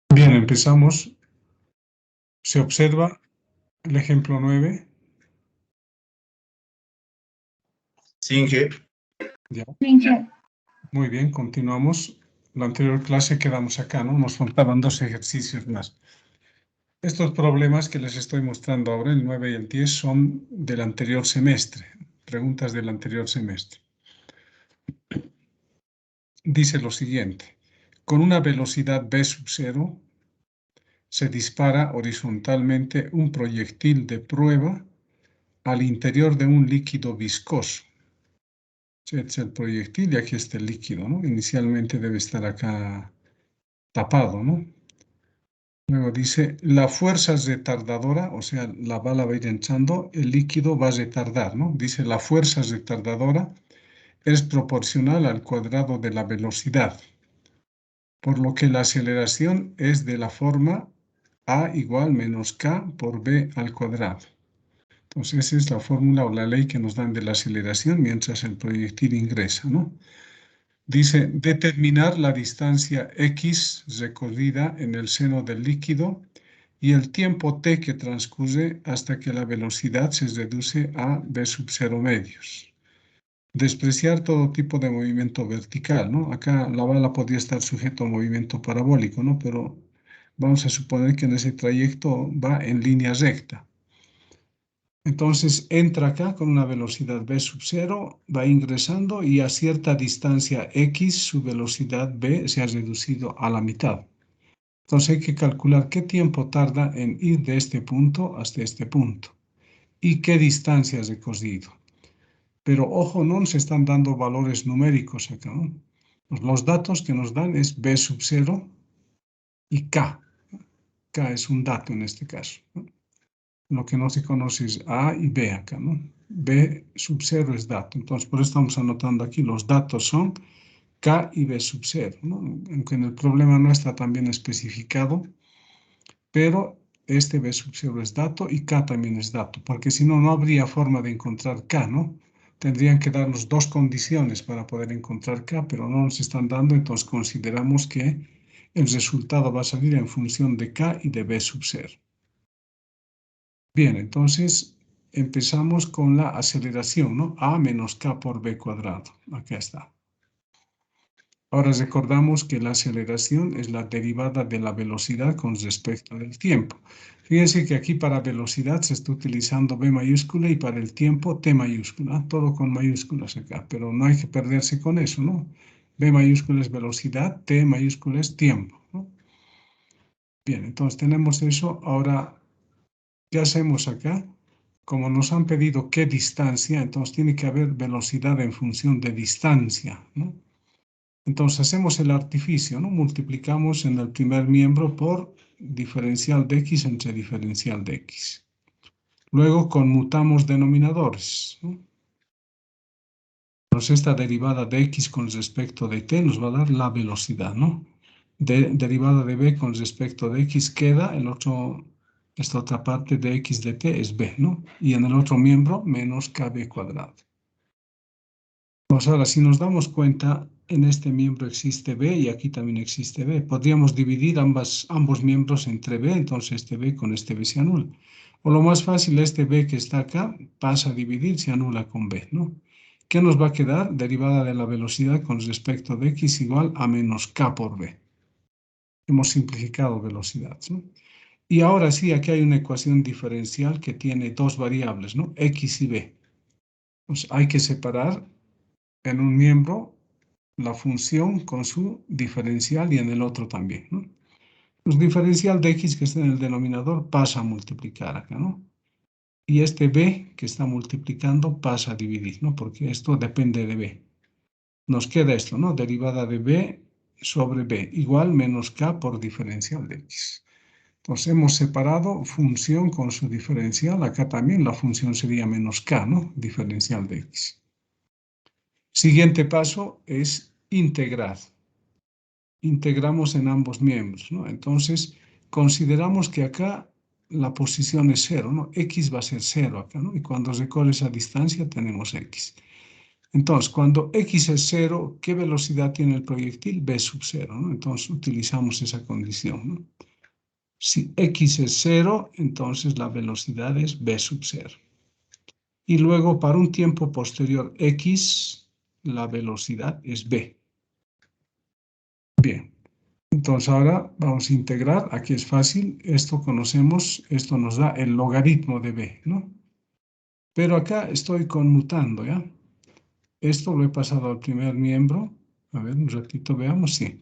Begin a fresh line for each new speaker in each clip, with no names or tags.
Bien, empezamos. Se observa el ejemplo 9.
Singe.
Ya. Muy bien, continuamos. La anterior clase quedamos acá, ¿no? Nos faltaban 2 ejercicios más. Estos problemas que les estoy mostrando ahora, el 9 y el 10, son del anterior semestre, preguntas del anterior semestre. Dice lo siguiente: con una velocidad v sub 0, se dispara horizontalmente un proyectil de prueba al interior de un líquido viscoso. Este es el proyectil y aquí está el líquido, ¿no? Inicialmente debe estar acá tapado, ¿no? Luego dice, la fuerza retardadora, o sea, la bala va a ir echando, el líquido va a retardar, ¿no? Dice, la fuerza retardadora es proporcional al cuadrado de la velocidad, por lo que la aceleración es de la forma a igual menos k por b al cuadrado. Entonces, esa es la fórmula o la ley que nos dan de la aceleración mientras el proyectil ingresa, ¿no? Dice, determinar la distancia x recorrida en el seno del líquido y el tiempo t que transcurre hasta que la velocidad se reduce a v sub 0 medios. Despreciar todo tipo de movimiento vertical, ¿no? Acá la bala podría estar sujeto a movimiento parabólico, ¿no? Pero vamos a suponer que en ese trayecto va en línea recta. Entonces entra acá con una velocidad v sub 0, va ingresando y a cierta distancia x su velocidad v se ha reducido a la mitad. Entonces hay que calcular qué tiempo tarda en ir de este punto hasta este punto y qué distancia ha recorrido. Pero ojo, no nos están dando valores numéricos acá, ¿no? Los datos que nos dan es v sub 0 y k. K es un dato en este caso, ¿no? Lo que no se conoce es A y B acá, ¿no? B sub 0 es dato. Entonces, por eso estamos anotando aquí, los datos son K y B sub 0, ¿no? Aunque en el problema no está tan bien especificado, pero este B sub 0 es dato y K también es dato, porque si no, no habría forma de encontrar K, ¿no? Tendrían que darnos 2 condiciones para poder encontrar K, pero no nos están dando, entonces consideramos que el resultado va a salir en función de K y de B sub 0. Bien, entonces empezamos con la aceleración, ¿no? A menos k por b cuadrado. Acá está. Ahora recordamos que la aceleración es la derivada de la velocidad con respecto al tiempo. Fíjense que aquí para velocidad se está utilizando b mayúscula y para el tiempo t mayúscula. Todo con mayúsculas acá, pero no hay que perderse con eso, ¿no? B mayúscula es velocidad, t mayúscula es tiempo, ¿no? Bien, entonces tenemos eso. Ahora, ¿qué hacemos acá? Como nos han pedido qué distancia, entonces tiene que haber velocidad en función de distancia, ¿no? Entonces hacemos el artificio, ¿no? Multiplicamos en el primer miembro por diferencial de x entre diferencial de x. Luego conmutamos denominadores, ¿no? Entonces esta derivada de x con respecto de t nos va a dar la velocidad, ¿no? Derivada de b con respecto de x queda, esta otra parte de x de t es b, ¿no? Y en el otro miembro menos kb cuadrado. Pues ahora, si nos damos cuenta, en este miembro existe b y aquí también existe b. Podríamos dividir ambos miembros entre b, entonces este b con este b se anula. O lo más fácil, este b que está acá pasa a dividir, se anula con b, ¿no? ¿Qué nos va a quedar? Derivada de la velocidad con respecto de x igual a menos k por b. Hemos simplificado velocidad, ¿no? Y ahora sí, aquí hay una ecuación diferencial que tiene 2 variables, ¿no? X y b. Pues hay que separar en un miembro la función con su diferencial y en el otro también, ¿no? Pues diferencial de x que está en el denominador pasa a multiplicar acá, ¿no? Y este b que está multiplicando pasa a dividir, ¿no? Porque esto depende de b. Nos queda esto, ¿no? Derivada de b sobre b, igual menos k por diferencial de x. Entonces hemos separado función con su diferencial. Acá también la función sería menos k, ¿no? Diferencial de x. Siguiente paso es integrar. Integramos en ambos miembros, ¿no? Entonces consideramos que acá la posición es 0, ¿no? X va a ser 0 acá, ¿no? Y cuando recorre esa distancia tenemos X. Entonces, cuando X es 0, ¿qué velocidad tiene el proyectil? V sub 0, ¿no? Entonces utilizamos esa condición, ¿no? Si X es 0, entonces la velocidad es V sub 0. Y luego, para un tiempo posterior X, la velocidad es V. Bien. Entonces ahora vamos a integrar, aquí es fácil, esto conocemos, esto nos da el logaritmo de b, ¿no? Pero acá estoy conmutando, ¿ya? Esto lo he pasado al primer miembro, a ver, un ratito veamos, sí.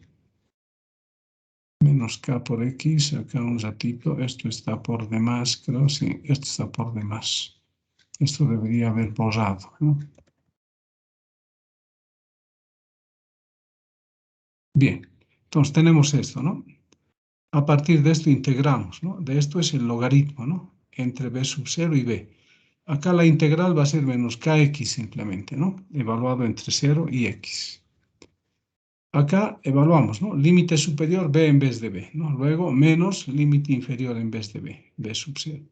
Menos k por x, acá un ratito, esto está por demás, creo, sí, esto está por demás. Esto debería haber borrado, ¿no? Bien, entonces tenemos esto, ¿no? A partir de esto integramos, ¿no? De esto es el logaritmo, ¿no? Entre b sub 0 y b. Acá la integral va a ser menos kx simplemente, ¿no? Evaluado entre 0 y x. Acá evaluamos, ¿no? Límite superior b en vez de b, ¿no? Luego menos límite inferior en vez de b sub 0.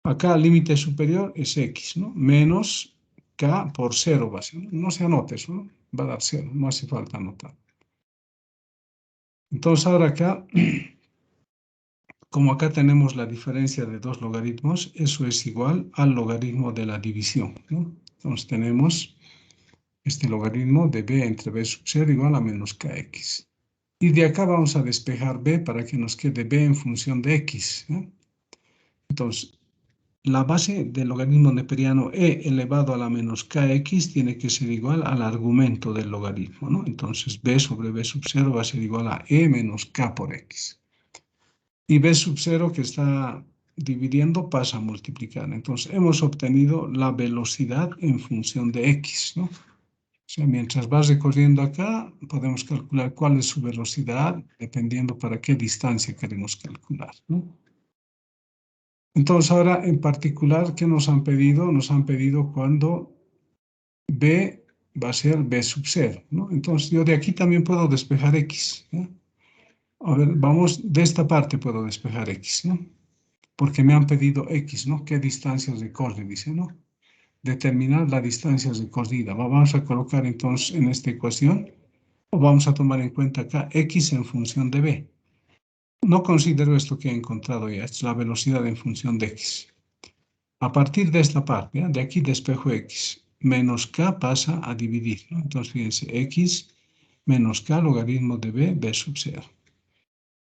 Acá límite superior es x, ¿no? Menos k por 0 va a ser, ¿no? No se anote eso, ¿no? Va a dar 0, no hace falta anotar. Entonces ahora acá... Como acá tenemos la diferencia de dos logaritmos, eso es igual al logaritmo de la división, ¿no? Entonces tenemos este logaritmo de b entre b sub 0 igual a menos kx. Y de acá vamos a despejar b para que nos quede b en función de x, ¿no? Entonces, la base del logaritmo neperiano e elevado a la menos kx tiene que ser igual al argumento del logaritmo, ¿no? Entonces, b sobre b sub 0 va a ser igual a e menos k por x. Y b sub 0 que está dividiendo pasa a multiplicar. Entonces hemos obtenido la velocidad en función de x, ¿no? O sea, mientras vas recorriendo acá, podemos calcular cuál es su velocidad, dependiendo para qué distancia queremos calcular, ¿no? Entonces ahora en particular, ¿qué nos han pedido? Nos han pedido cuando b va a ser b sub 0, ¿no? Entonces yo de aquí también puedo despejar x, ¿no? A ver, vamos, de esta parte puedo despejar x, ¿no? Porque me han pedido X, ¿no? ¿Qué distancia recorre? Dice, ¿no? Determinar la distancia recorrida. Vamos a colocar entonces en esta ecuación, o vamos a tomar en cuenta acá X en función de B. No considero esto que he encontrado ya, es la velocidad en función de X. A partir de esta parte, ¿ya? De aquí despejo X, menos K pasa a dividir, ¿no? Entonces, fíjense, X menos K logaritmo de B sub 0.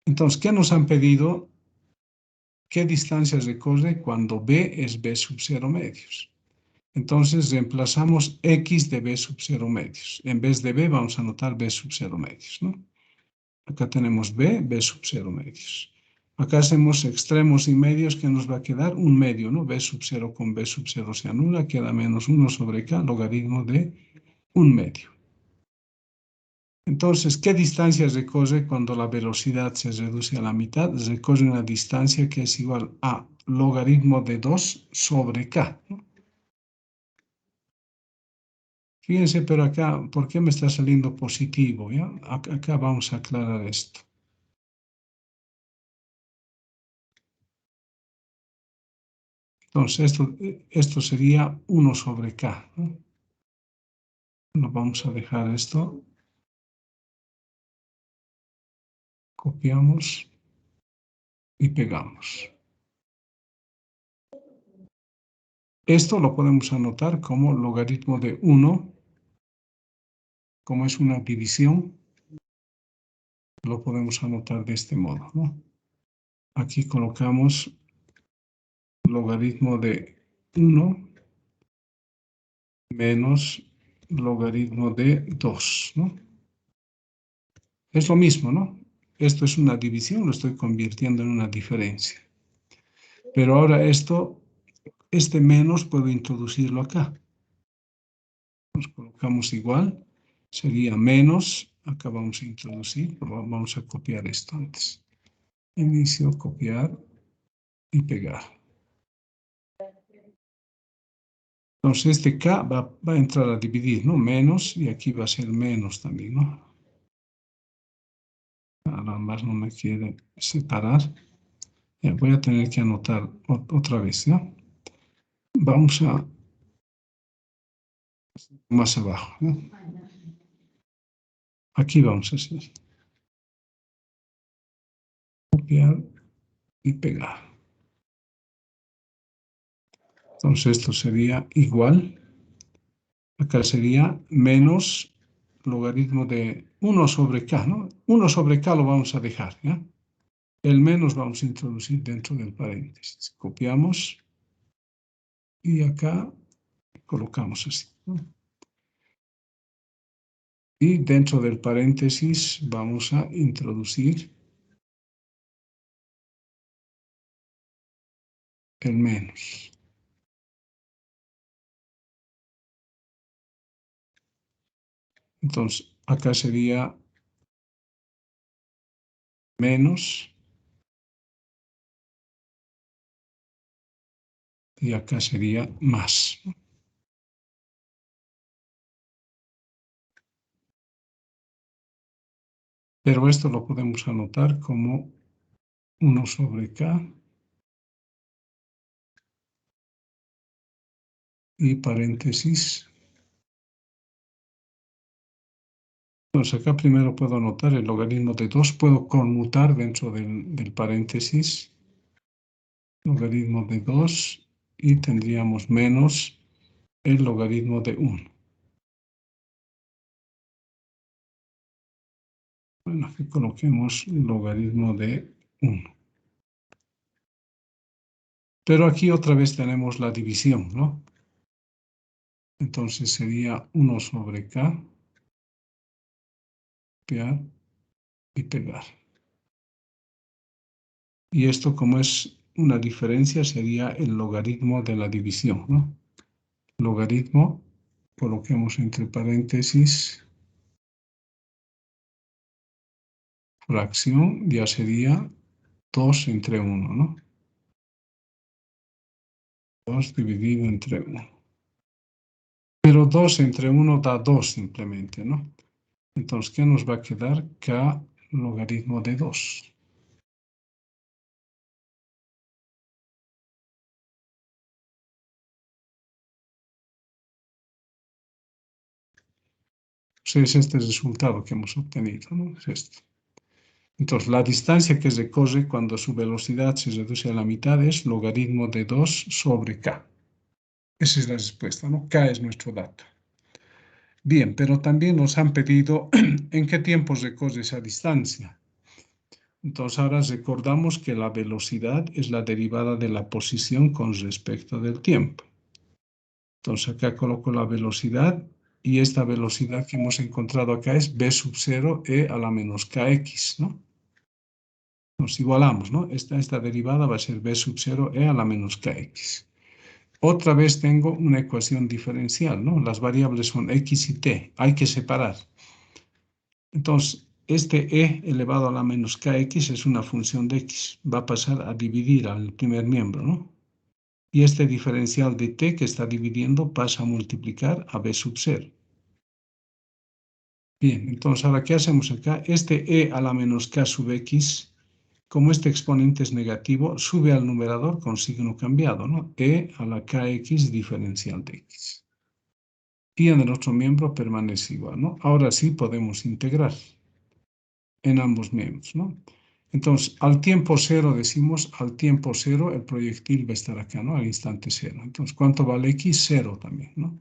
Entonces, ¿qué nos han pedido? ¿Qué distancia recorre cuando b es b sub 0 medios? Entonces reemplazamos x de b sub 0 medios. En vez de b vamos a anotar b sub 0 medios, ¿no? Acá tenemos b sub 0 medios. Acá hacemos extremos y medios, que nos va a quedar un medio, ¿no? B sub 0 con b sub 0 se anula, queda menos 1 sobre k, logaritmo de un medio. Entonces, ¿qué distancia recorre cuando la velocidad se reduce a la mitad? Recorre una distancia que es igual a logaritmo de 2 sobre k, ¿no? Fíjense, pero acá, ¿por qué me está saliendo positivo? ¿Ya? Acá vamos a aclarar esto. Entonces, esto sería 1 sobre k, ¿no? Nos vamos a dejar esto. Copiamos y pegamos. Esto lo podemos anotar como logaritmo de 1, como es una división, lo podemos anotar de este modo, ¿no? Aquí colocamos logaritmo de 1 menos logaritmo de 2, ¿no? Es lo mismo, ¿no? Esto es una división, lo estoy convirtiendo en una diferencia. Pero ahora este menos puedo introducirlo acá. Nos colocamos igual, sería menos acá vamos a introducir, vamos a copiar esto antes. Inicio, copiar y pegar. Entonces este K va a entrar a dividir, ¿no? Menos, y aquí va a ser menos también, ¿no? Nada más no me quiere separar. Ya, voy a tener que anotar otra vez, ¿no? Vamos a más abajo, ¿no? Aquí vamos a hacer copiar y pegar. Entonces esto sería igual. Acá sería menos logaritmo de 1 sobre K, ¿no? 1 sobre K lo vamos a dejar, ¿ya? El menos vamos a introducir dentro del paréntesis. Copiamos y acá colocamos así, ¿no? Y dentro del paréntesis vamos a introducir el menos. Entonces, acá sería menos y acá sería más. Pero esto lo podemos anotar como 1 sobre K y paréntesis. Entonces acá primero puedo anotar el logaritmo de 2, puedo conmutar dentro del paréntesis, logaritmo de 2 y tendríamos menos el logaritmo de 1. Bueno, aquí coloquemos logaritmo de 1. Pero aquí otra vez tenemos la división, ¿no? Entonces sería 1 sobre K, copiar y pegar. Y esto, como es una diferencia, sería el logaritmo de la división, ¿no? Logaritmo, coloquemos entre paréntesis, fracción, ya sería 2 entre 1, ¿no? 2 dividido entre 1. Pero 2 entre 1 da 2 simplemente, ¿no? Entonces, ¿qué nos va a quedar? K logaritmo de 2. Es este el resultado que hemos obtenido, ¿no? Es este. Entonces, la distancia que recorre cuando su velocidad se reduce a la mitad es logaritmo de 2 sobre K. Esa es la respuesta, ¿no? K es nuestro dato. Bien, pero también nos han pedido en qué tiempo recorre esa distancia. Entonces, ahora recordamos que la velocidad es la derivada de la posición con respecto del tiempo. Entonces, acá coloco la velocidad y esta velocidad que hemos encontrado acá es v sub 0 e a la menos kx, ¿no? Nos igualamos, ¿no? Esta derivada va a ser v sub 0 e a la menos kx. Otra vez tengo una ecuación diferencial, ¿no? Las variables son x y t. Hay que separar. Entonces, este e elevado a la menos kx es una función de x. Va a pasar a dividir al primer miembro, ¿no? Y este diferencial de t que está dividiendo pasa a multiplicar a v sub 0. Bien, entonces ahora, ¿qué hacemos acá? Este e a la menos k sub x, como este exponente es negativo, sube al numerador con signo cambiado, ¿no? E a la kx diferencial de x. Y en el otro miembro permanece igual, ¿no? Ahora sí podemos integrar en ambos miembros, ¿no? Entonces, al tiempo cero decimos, al tiempo cero el proyectil va a estar acá, ¿no? Al instante cero. Entonces, ¿cuánto vale x? Cero también, ¿no?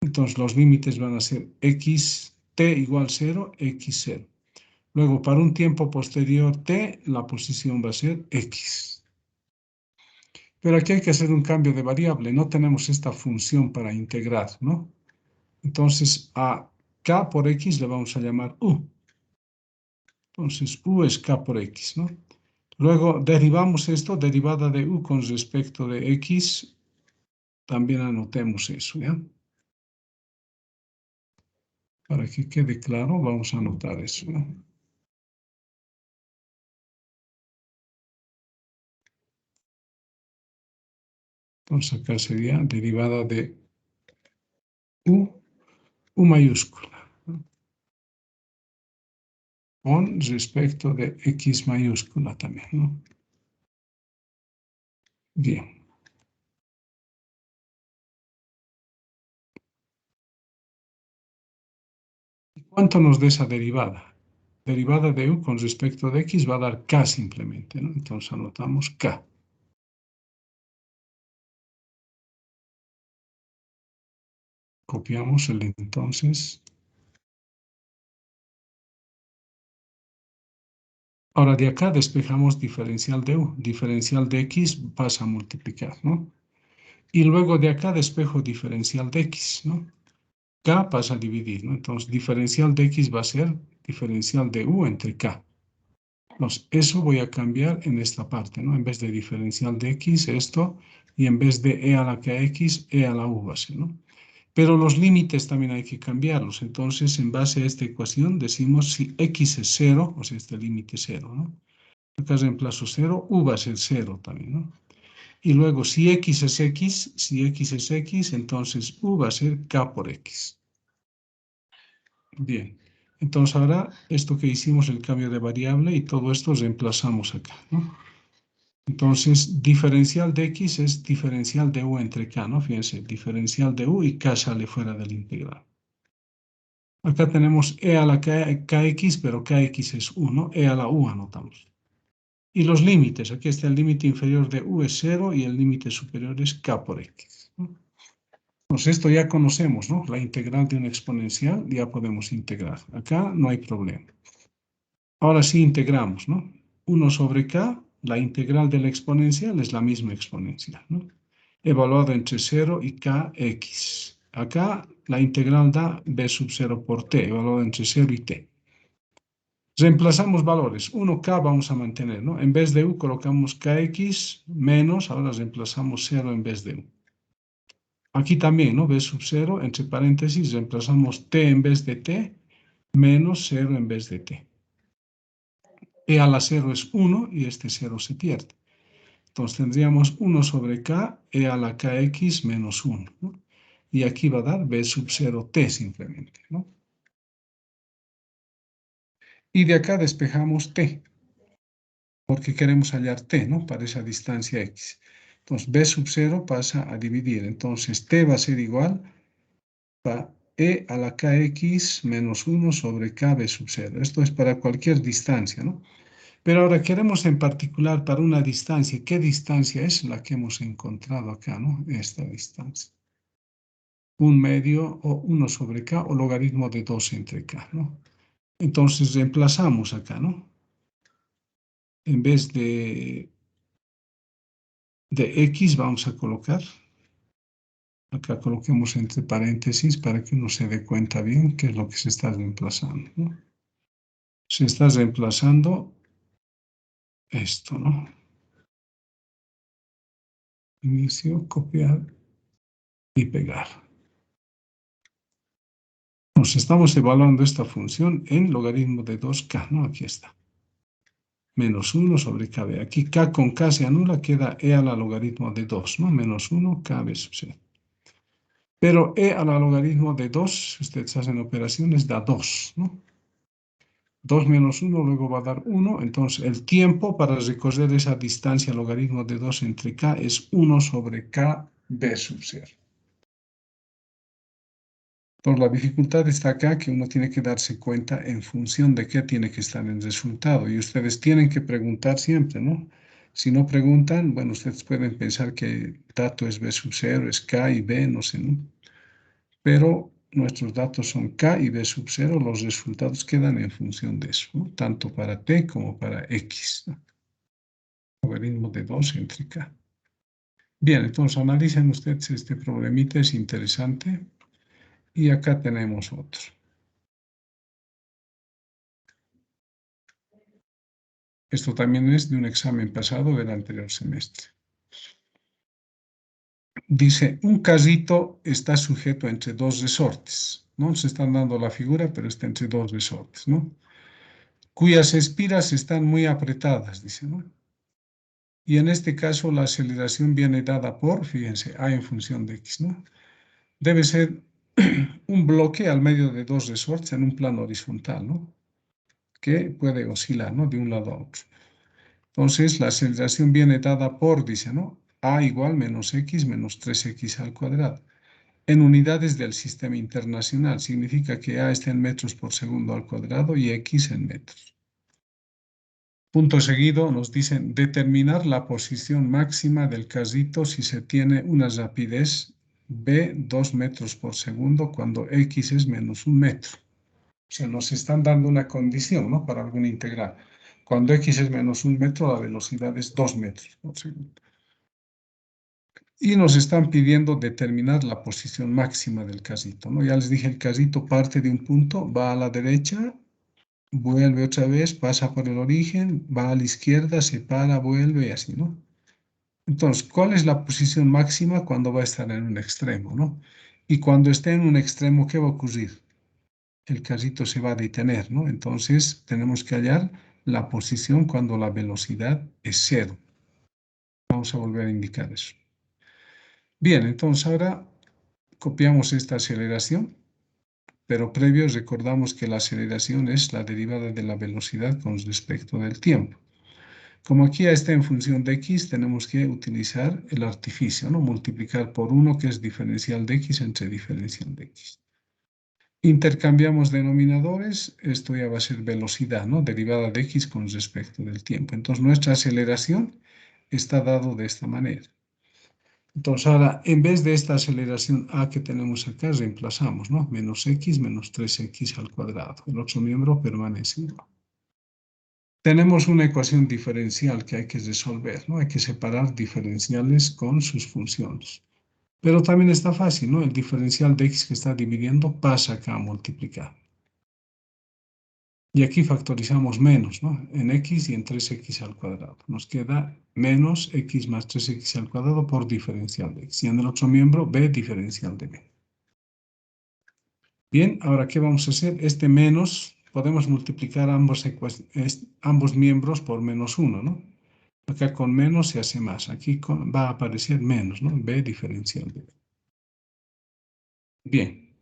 Entonces, los límites van a ser x, t igual 0, x 0. Luego, para un tiempo posterior t, la posición va a ser x. Pero aquí hay que hacer un cambio de variable. No tenemos esta función para integrar, ¿no? Entonces, a k por x le vamos a llamar u. Entonces, u es k por x, ¿no? Luego, derivamos esto, derivada de u con respecto de x. También anotemos eso, ¿ya? Para que quede claro, vamos a anotar eso, ¿no? Entonces acá sería derivada de U mayúscula, ¿no? Con respecto de X mayúscula también, ¿no? Bien. ¿Cuánto nos da esa derivada? Derivada de U con respecto de X va a dar K simplemente, ¿no? Entonces anotamos K. Copiamos el entonces. Ahora de acá despejamos diferencial de U. Diferencial de X pasa a multiplicar, ¿no? Y luego de acá despejo diferencial de X, ¿no? K pasa a dividir, ¿no? Entonces diferencial de X va a ser diferencial de U entre K. Entonces eso voy a cambiar en esta parte, ¿no? En vez de diferencial de X, esto, y en vez de E a la KX, E a la U va a ser, ¿no? Pero los límites también hay que cambiarlos. Entonces, en base a esta ecuación, decimos si X es 0, o sea, este límite es 0, ¿no? Acá reemplazo 0, U va a ser 0 también, ¿no? Y luego, si X es X, entonces U va a ser K por X. Bien. Entonces, ahora, esto que hicimos, el cambio de variable y todo esto reemplazamos acá, ¿no? Entonces, diferencial de X es diferencial de U entre K, ¿no? Fíjense, diferencial de U y K sale fuera del integral. Acá tenemos E a la KX, pero KX es 1, E a la U anotamos. Y los límites, aquí está el límite inferior de U es 0 y el límite superior es K por X, ¿no? Pues esto ya conocemos, ¿no? La integral de una exponencial ya podemos integrar. Acá no hay problema. Ahora sí integramos, ¿no? 1 sobre K, la integral de la exponencial es la misma exponencial, ¿no? Evaluado entre 0 y Kx. Acá la integral da b sub 0 por t, evaluado entre 0 y t. Reemplazamos valores. 1k vamos a mantener, ¿no? En vez de u colocamos kx menos, ahora reemplazamos 0 en vez de u. Aquí también, ¿no? B sub 0, entre paréntesis, reemplazamos t en vez de t, menos 0 en vez de t. E a la 0 es 1 y este 0 se pierde. Entonces tendríamos 1 sobre k, e a la kx menos 1, ¿no? Y aquí va a dar b sub 0 t simplemente, ¿no? Y de acá despejamos t, porque queremos hallar t, ¿no? Para esa distancia x. Entonces b sub 0 pasa a dividir. Entonces t va a ser igual a e a la kx menos 1 sobre kb sub 0. Esto es para cualquier distancia, ¿no? Pero ahora queremos en particular para una distancia. ¿Qué distancia es la que hemos encontrado acá, ¿no? Esta distancia. 1 medio o 1 sobre k o logaritmo de 2 entre k, ¿no? Entonces reemplazamos acá, ¿no? En vez de x vamos a colocar, acá coloquemos entre paréntesis para que uno se dé cuenta bien qué es lo que se está reemplazando, ¿no? Se está reemplazando esto, ¿no? Inicio, copiar y pegar. Nos estamos evaluando esta función en logaritmo de 2k, ¿no? Aquí está. Menos 1 sobre kb. Aquí k con k se anula, queda e a la logaritmo de 2, ¿no? Menos 1 kb sub 0. Pero e a la logaritmo de 2, si ustedes hacen operaciones, da 2, ¿no? 2 menos 1 luego va a dar 1, entonces el tiempo para recorrer esa distancia logaritmo de 2 entre k es 1 sobre kb sub 0. Entonces la dificultad está acá que uno tiene que darse cuenta en función de qué tiene que estar en el resultado. Y ustedes tienen que preguntar siempre, ¿no? Si no preguntan, bueno, ustedes pueden pensar que el dato es b sub 0, es k y b, no sé, ¿no? Pero nuestros datos son k y b sub 0, los resultados quedan en función de eso, ¿no? Tanto para t como para x, ¿no? Logaritmo de 2 entre k. Bien, entonces analicen ustedes este problemita, es interesante. Y acá tenemos otro. Esto también es de un examen pasado del anterior semestre. Dice, un carrito está sujeto entre dos resortes. No se están dando la figura, pero está entre dos resortes, ¿no? Cuyas espiras están muy apretadas, dice, ¿no? Y en este caso la aceleración viene dada por, fíjense, A en función de X, ¿no? Debe ser un bloque al medio de dos resortes en un plano horizontal, ¿no? Que puede oscilar, ¿no? De un lado a otro. Entonces, la aceleración viene dada por, dice, ¿no? A igual menos X menos 3X al cuadrado. En unidades del sistema internacional, significa que A está en metros por segundo al cuadrado y X en metros. Punto seguido nos dicen determinar la posición máxima del carrito si se tiene una rapidez b 2 metros por segundo cuando x es menos 1 metro. O sea, nos están dando una condición, ¿no? Para alguna integral. Cuando x es menos 1 metro, la velocidad es 2 metros por segundo. Y nos están pidiendo determinar la posición máxima del carrito, ¿no? Ya les dije, el carrito parte de un punto, va a la derecha, vuelve otra vez, pasa por el origen, va a la izquierda, se para, vuelve y así, ¿no? Entonces, ¿cuál es la posición máxima cuando va a estar en un extremo, ¿no? Y cuando esté en un extremo, ¿qué va a ocurrir? El carrito se va a detener, ¿no? Entonces, tenemos que hallar la posición cuando la velocidad es cero. Vamos a volver a indicar eso. Bien, entonces ahora copiamos esta aceleración, pero previo recordamos que la aceleración es la derivada de la velocidad con respecto del tiempo. Como aquí ya está en función de x, tenemos que utilizar el artificio, ¿no? Multiplicar por 1, que es diferencial de x entre diferencial de x. Intercambiamos denominadores, esto ya va a ser velocidad, ¿no? Derivada de x con respecto del tiempo. Entonces, nuestra aceleración está dado de esta manera. Entonces, ahora, en vez de esta aceleración a que tenemos acá, reemplazamos, ¿no? Menos x menos 3x al cuadrado. El otro miembro permanece igual. Tenemos una ecuación diferencial que hay que resolver, ¿no? Hay que separar diferenciales con sus funciones. Pero también está fácil, ¿no? El diferencial de x que está dividiendo pasa acá a multiplicar. Y aquí factorizamos menos, ¿no? En x y en 3x al cuadrado. Nos queda menos x más 3x al cuadrado por diferencial de x. Y en el otro miembro, b diferencial de b. Bien, ahora, ¿qué vamos a hacer? Este menos, podemos multiplicar ambos miembros por menos 1, ¿no? Acá con menos se hace más. Aquí va a aparecer menos, ¿no? B diferencial de B. Bien.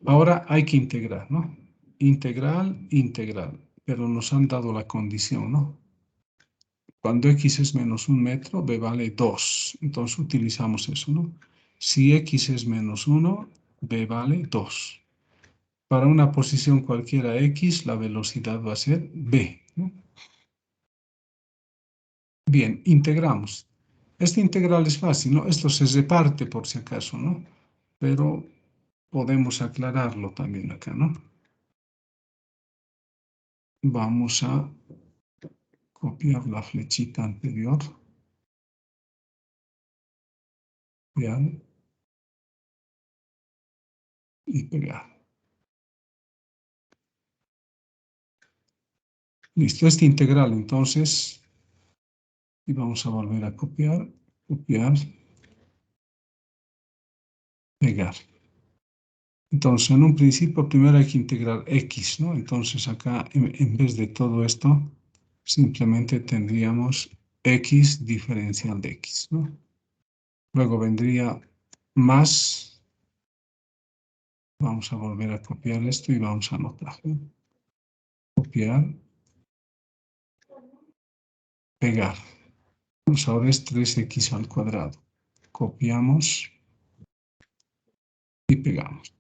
Ahora hay que integrar, ¿no? Integral, integral. Pero nos han dado la condición, ¿no? Cuando x es menos 1 metro, b vale 2. Entonces utilizamos eso, ¿no? Si x es menos 1, b vale 2. Para una posición cualquiera x, la velocidad va a ser b, ¿no? Bien, integramos. Este integral es fácil, ¿no? Esto se reparte por si acaso, ¿no? Pero podemos aclararlo también acá, ¿no? Vamos a copiar la flechita anterior. Copiar y pegar. Listo, este integral entonces, y vamos a volver a copiar, copiar, pegar. Entonces, en un principio, primero hay que integrar x, ¿no? Entonces, acá, en vez de todo esto, simplemente tendríamos x diferencial de x, ¿no? Luego vendría más, vamos a volver a copiar esto y vamos a anotar, ¿no? Copiar, pegar. Pues ahora es 3x al cuadrado. Copiamos y pegamos.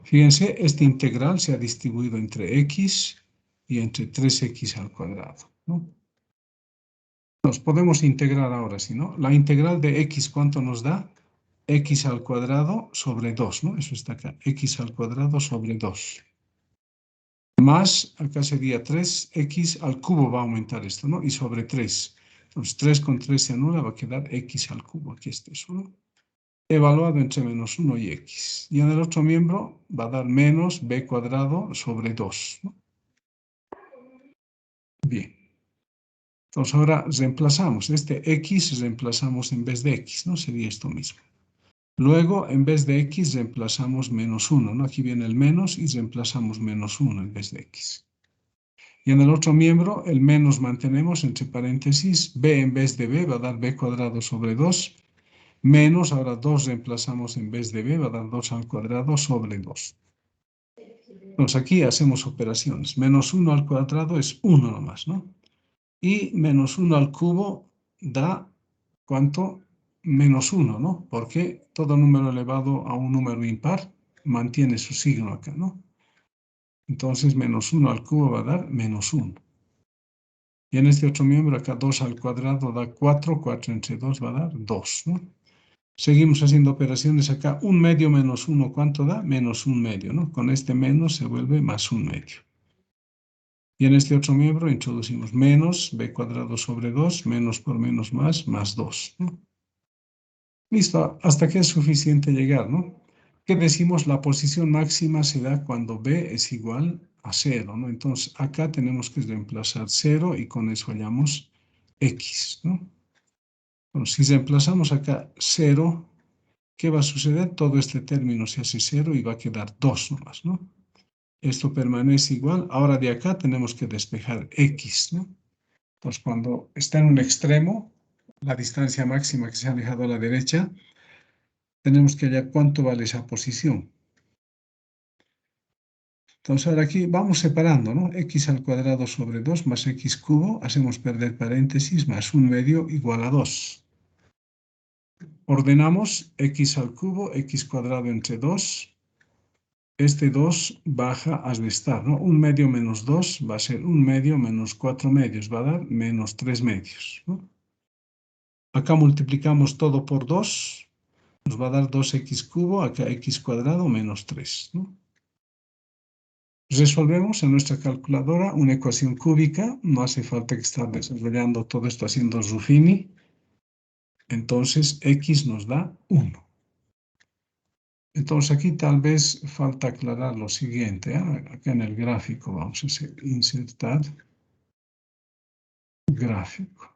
Fíjense, este integral se ha distribuido entre x y entre 3x al cuadrado, ¿no? Nos podemos integrar ahora, ¿sí, no? La integral de x, ¿cuánto nos da? X al cuadrado sobre 2, ¿no? Eso está acá. X al cuadrado sobre 2. Más, acá sería 3x al cubo, va a aumentar esto, ¿no? Y sobre 3. Entonces, 3 con 3 se anula, va a quedar x al cubo. Aquí está eso, ¿no? Evaluado entre menos 1 y x. Y en el otro miembro va a dar menos b cuadrado sobre 2, ¿no? Bien. Entonces ahora reemplazamos. Este x reemplazamos en vez de x, ¿no? Sería esto mismo. Luego, en vez de x, reemplazamos menos 1, ¿no? Aquí viene el menos y reemplazamos menos 1 en vez de x. Y en el otro miembro, el menos mantenemos entre paréntesis, b en vez de b va a dar b cuadrado sobre 2, menos, ahora 2 reemplazamos en vez de b, va a dar 2 al cuadrado sobre 2. Entonces aquí hacemos operaciones. Menos 1 al cuadrado es 1 nomás, ¿no? Y menos 1 al cubo da, ¿cuánto? Menos 1, ¿no? Porque todo número elevado a un número impar mantiene su signo acá, ¿no? Entonces menos 1 al cubo va a dar menos 1. Y en este otro miembro acá 2 al cuadrado da 4, 4 entre 2 va a dar 2, ¿no? Seguimos haciendo operaciones acá. 1 medio menos 1, ¿cuánto da? Menos 1 medio, ¿no? Con este menos se vuelve más 1 medio. Y en este otro miembro introducimos menos b cuadrado sobre 2, menos por menos más 2, ¿no? Listo, hasta que es suficiente llegar, ¿no? ¿Qué decimos? La posición máxima se da cuando b es igual a 0, ¿no? Entonces acá tenemos que reemplazar 0 y con eso hallamos x, ¿no? Bueno, si reemplazamos acá 0, ¿qué va a suceder? Todo este término se hace 0 y va a quedar 2 nomás, ¿no? Esto permanece igual. Ahora de acá tenemos que despejar x, ¿no? Entonces, cuando está en un extremo, la distancia máxima que se ha alejado a la derecha, tenemos que hallar cuánto vale esa posición. Entonces, ahora aquí vamos separando, ¿no? X al cuadrado sobre 2 más x cubo, hacemos perder paréntesis, más 1 medio igual a 2. Ordenamos x al cubo, x cuadrado entre 2. Este 2 baja a restar, ¿no? 1 medio menos 2 va a ser 1 medio menos 4 medios, va a dar menos 3 medios, ¿no? Acá multiplicamos todo por 2, nos va a dar 2x cubo, acá x cuadrado menos 3, ¿no? Resolvemos en nuestra calculadora una ecuación cúbica, no hace falta que estar desarrollando todo esto haciendo Ruffini, entonces x nos da 1. Entonces aquí tal vez falta aclarar lo siguiente, ¿eh? Acá en el gráfico vamos a hacer insertar gráfico.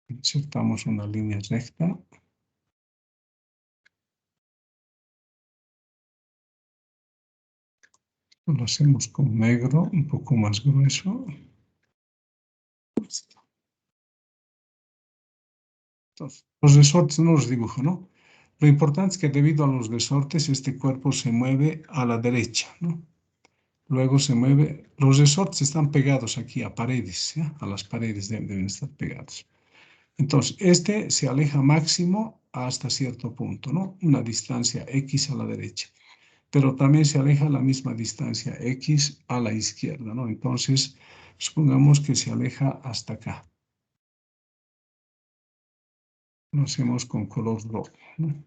Insertamos una línea recta. Lo hacemos con negro, un poco más grueso. Entonces, los resortes no los dibujo, ¿no? Lo importante es que debido a los resortes, este cuerpo se mueve a la derecha, ¿no? Luego se mueve, los resortes están pegados aquí a paredes, ¿ya? A las paredes deben estar pegados. Entonces, este se aleja máximo hasta cierto punto, ¿no? Una distancia X a la derecha. Pero también se aleja la misma distancia X a la izquierda, ¿no? Entonces, supongamos que se aleja hasta acá. Lo hacemos con color rojo, ¿no?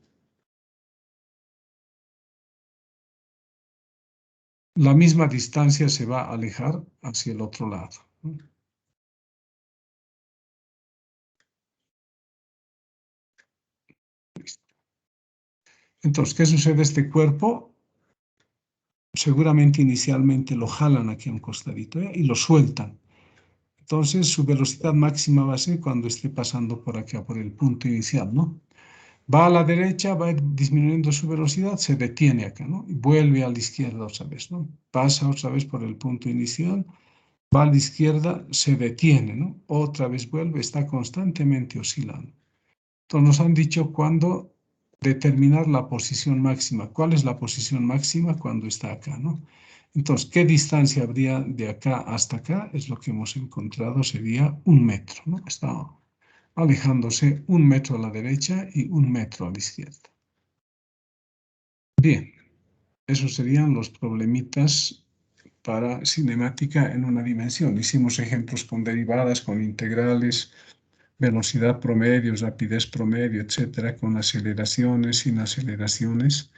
La misma distancia se va a alejar hacia el otro lado, ¿no? Entonces, ¿qué sucede a este cuerpo? Seguramente inicialmente lo jalan aquí a un costadito, ¿eh? Y lo sueltan. Entonces, su velocidad máxima va a ser cuando esté pasando por acá, por el punto inicial, ¿no? Va a la derecha, va a ir disminuyendo su velocidad, se detiene acá, ¿no? Y vuelve a la izquierda otra vez, ¿no? Pasa otra vez por el punto inicial, va a la izquierda, se detiene, ¿no? Otra vez vuelve, está constantemente oscilando. Entonces nos han dicho cuándo determinar la posición máxima. ¿Cuál es la posición máxima cuando está acá, ¿no? Entonces, ¿qué distancia habría de acá hasta acá? Es lo que hemos encontrado, sería 1 metro, ¿no? Está alejándose 1 metro a la derecha y 1 metro a la izquierda. Bien, esos serían los problemitas para cinemática en una dimensión. Hicimos ejemplos con derivadas, con integrales, velocidad promedio, rapidez promedio, etcétera, con aceleraciones, sin aceleraciones.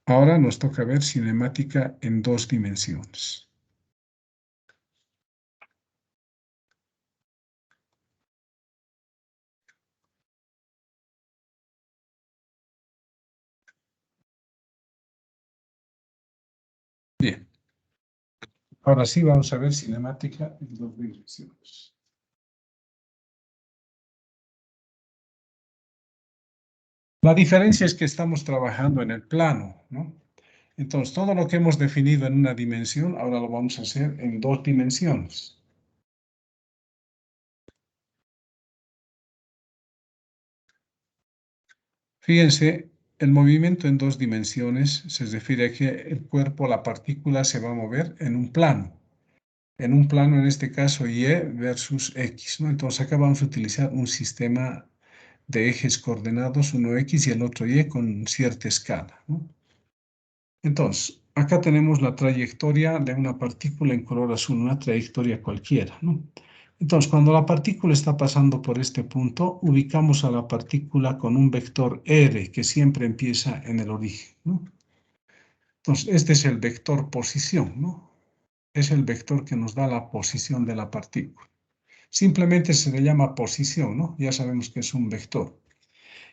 Ahora nos toca ver cinemática en 2 dimensiones. Bien. Ahora sí vamos a ver cinemática en 2 dimensiones. La diferencia es que estamos trabajando en el plano, ¿no? Entonces, todo lo que hemos definido en una dimensión, ahora lo vamos a hacer en 2 dimensiones. Fíjense, el movimiento en 2 dimensiones se refiere a que el cuerpo, la partícula, se va a mover en un plano. En un plano, en este caso, Y versus X, ¿no? Entonces, acá vamos a utilizar un sistema de ejes coordenados, uno X y el otro Y, con cierta escala, ¿no? Entonces, acá tenemos la trayectoria de una partícula en color azul, una trayectoria cualquiera, ¿no? Entonces, cuando la partícula está pasando por este punto, ubicamos a la partícula con un vector R que siempre empieza en el origen, ¿no? Entonces, este es el vector posición, ¿no? Es el vector que nos da la posición de la partícula. Simplemente se le llama posición, ¿no? Ya sabemos que es un vector.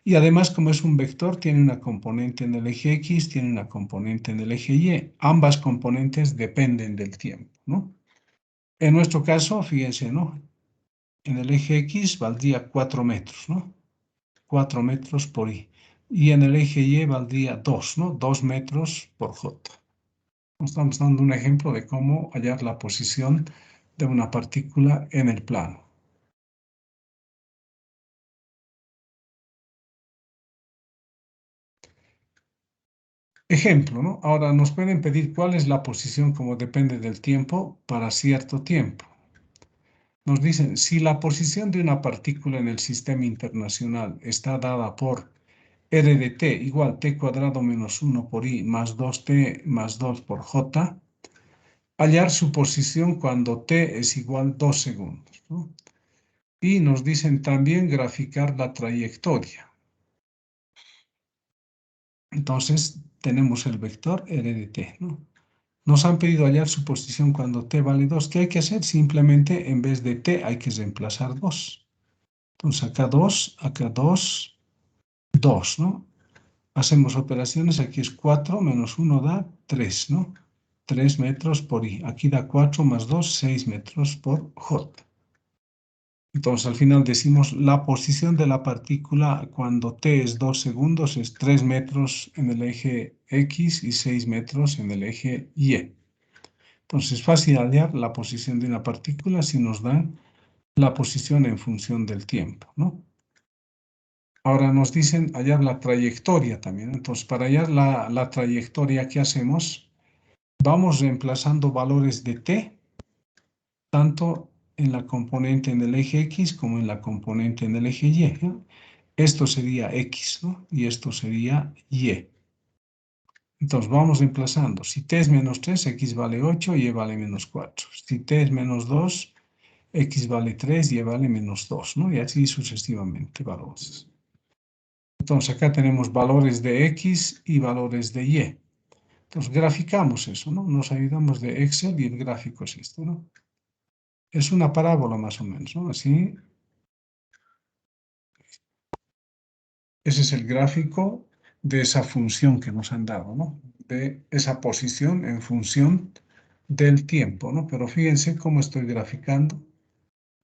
Y además, como es un vector, tiene una componente en el eje X, tiene una componente en el eje Y. Ambas componentes dependen del tiempo, ¿no? En nuestro caso, fíjense, ¿no? En el eje X valdría 4 metros, ¿no? 4 metros por Y. Y en el eje Y valdría 2, ¿no? 2 metros por J. Estamos dando un ejemplo de cómo hallar la posición de una partícula en el plano. Ejemplo, ¿no? Ahora nos pueden pedir cuál es la posición como depende del tiempo para cierto tiempo. Nos dicen, si la posición de una partícula en el sistema internacional está dada por R de t igual t cuadrado menos 1 por I más 2t más 2 por J, hallar su posición cuando t es igual 2 segundos, ¿no? Y nos dicen también graficar la trayectoria. Entonces tenemos el vector R de t, ¿no? Nos han pedido hallar su posición cuando t vale 2. ¿Qué hay que hacer? Simplemente en vez de t hay que reemplazar 2. Entonces acá 2, 2, ¿no? Hacemos operaciones, aquí es 4 menos 1 da 3, ¿no? 3 metros por I. Aquí da 4 más 2, 6 metros por J. Entonces al final decimos la posición de la partícula cuando t es 2 segundos es 3 metros en el eje X y 6 metros en el eje Y. Entonces es fácil hallar la posición de una partícula si nos dan la posición en función del tiempo, ¿no? Ahora nos dicen hallar la trayectoria también. Entonces, para hallar la trayectoria, ¿qué hacemos? Vamos reemplazando valores de t, tanto en la componente en el eje X como en la componente en el eje Y, ¿no? Esto sería X, ¿no? Y esto sería Y. Entonces, vamos reemplazando. Si t es menos 3, X vale 8, Y vale menos 4. Si t es menos 2, X vale 3, Y vale menos 2, ¿no? Y así sucesivamente valores. Entonces acá tenemos valores de X y valores de Y. Entonces graficamos eso, ¿no? Nos ayudamos de Excel y el gráfico es esto, ¿no? Es una parábola más o menos, ¿no? Así. Ese es el gráfico de esa función que nos han dado, ¿no? De esa posición en función del tiempo, ¿no? Pero fíjense cómo estoy graficando.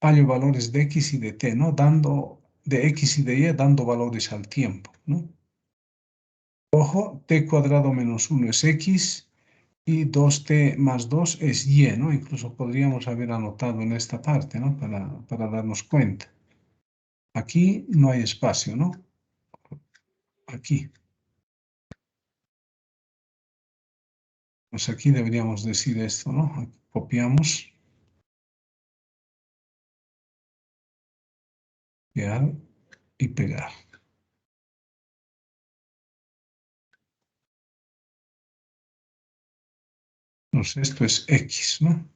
Hallo valores de X y de T, ¿no? Dando de X y de Y, dando valores al tiempo, ¿no? Ojo, t cuadrado menos 1 es X y 2t más 2 es Y, ¿no? Incluso podríamos haber anotado en esta parte, ¿no? Para darnos cuenta. Aquí no hay espacio, ¿no? Aquí. Pues aquí deberíamos decir esto, ¿no? Aquí copiamos, copiar y pegar. Entonces esto es X, ¿no?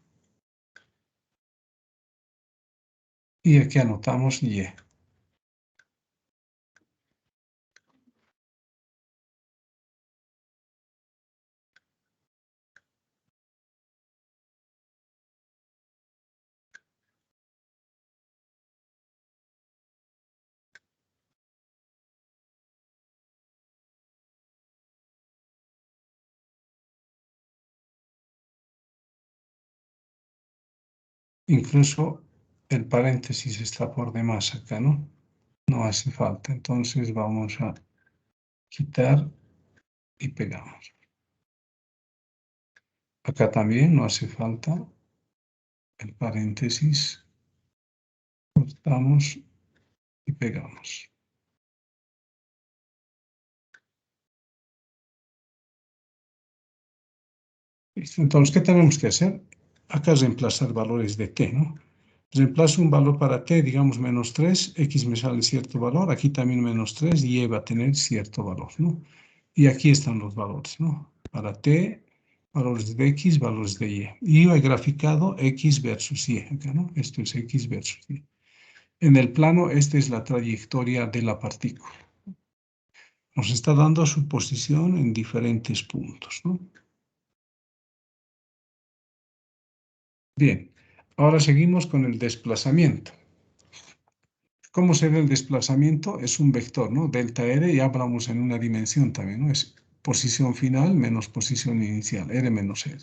Y aquí anotamos Y. Incluso el paréntesis está por demás acá, ¿no? No hace falta. Entonces vamos a quitar y pegamos. Acá también no hace falta el paréntesis. Cortamos y pegamos. Listo. Entonces, ¿qué tenemos que hacer? Acá reemplazar valores de t, ¿no? Reemplazo un valor para t, digamos menos 3, x me sale cierto valor, aquí también menos 3 y y va a tener cierto valor, ¿no? Y aquí están los valores, ¿no? Para t, valores de x, valores de y. Y yo he graficado x versus y acá, ¿no? Esto es x versus y. En el plano, esta es la trayectoria de la partícula. Nos está dando su posición en diferentes puntos, ¿no? Bien, ahora seguimos con el desplazamiento. ¿Cómo se ve el desplazamiento? Es un vector, ¿no? Delta R, ya hablamos en una dimensión también, ¿no? Es posición final menos posición inicial, R menos R.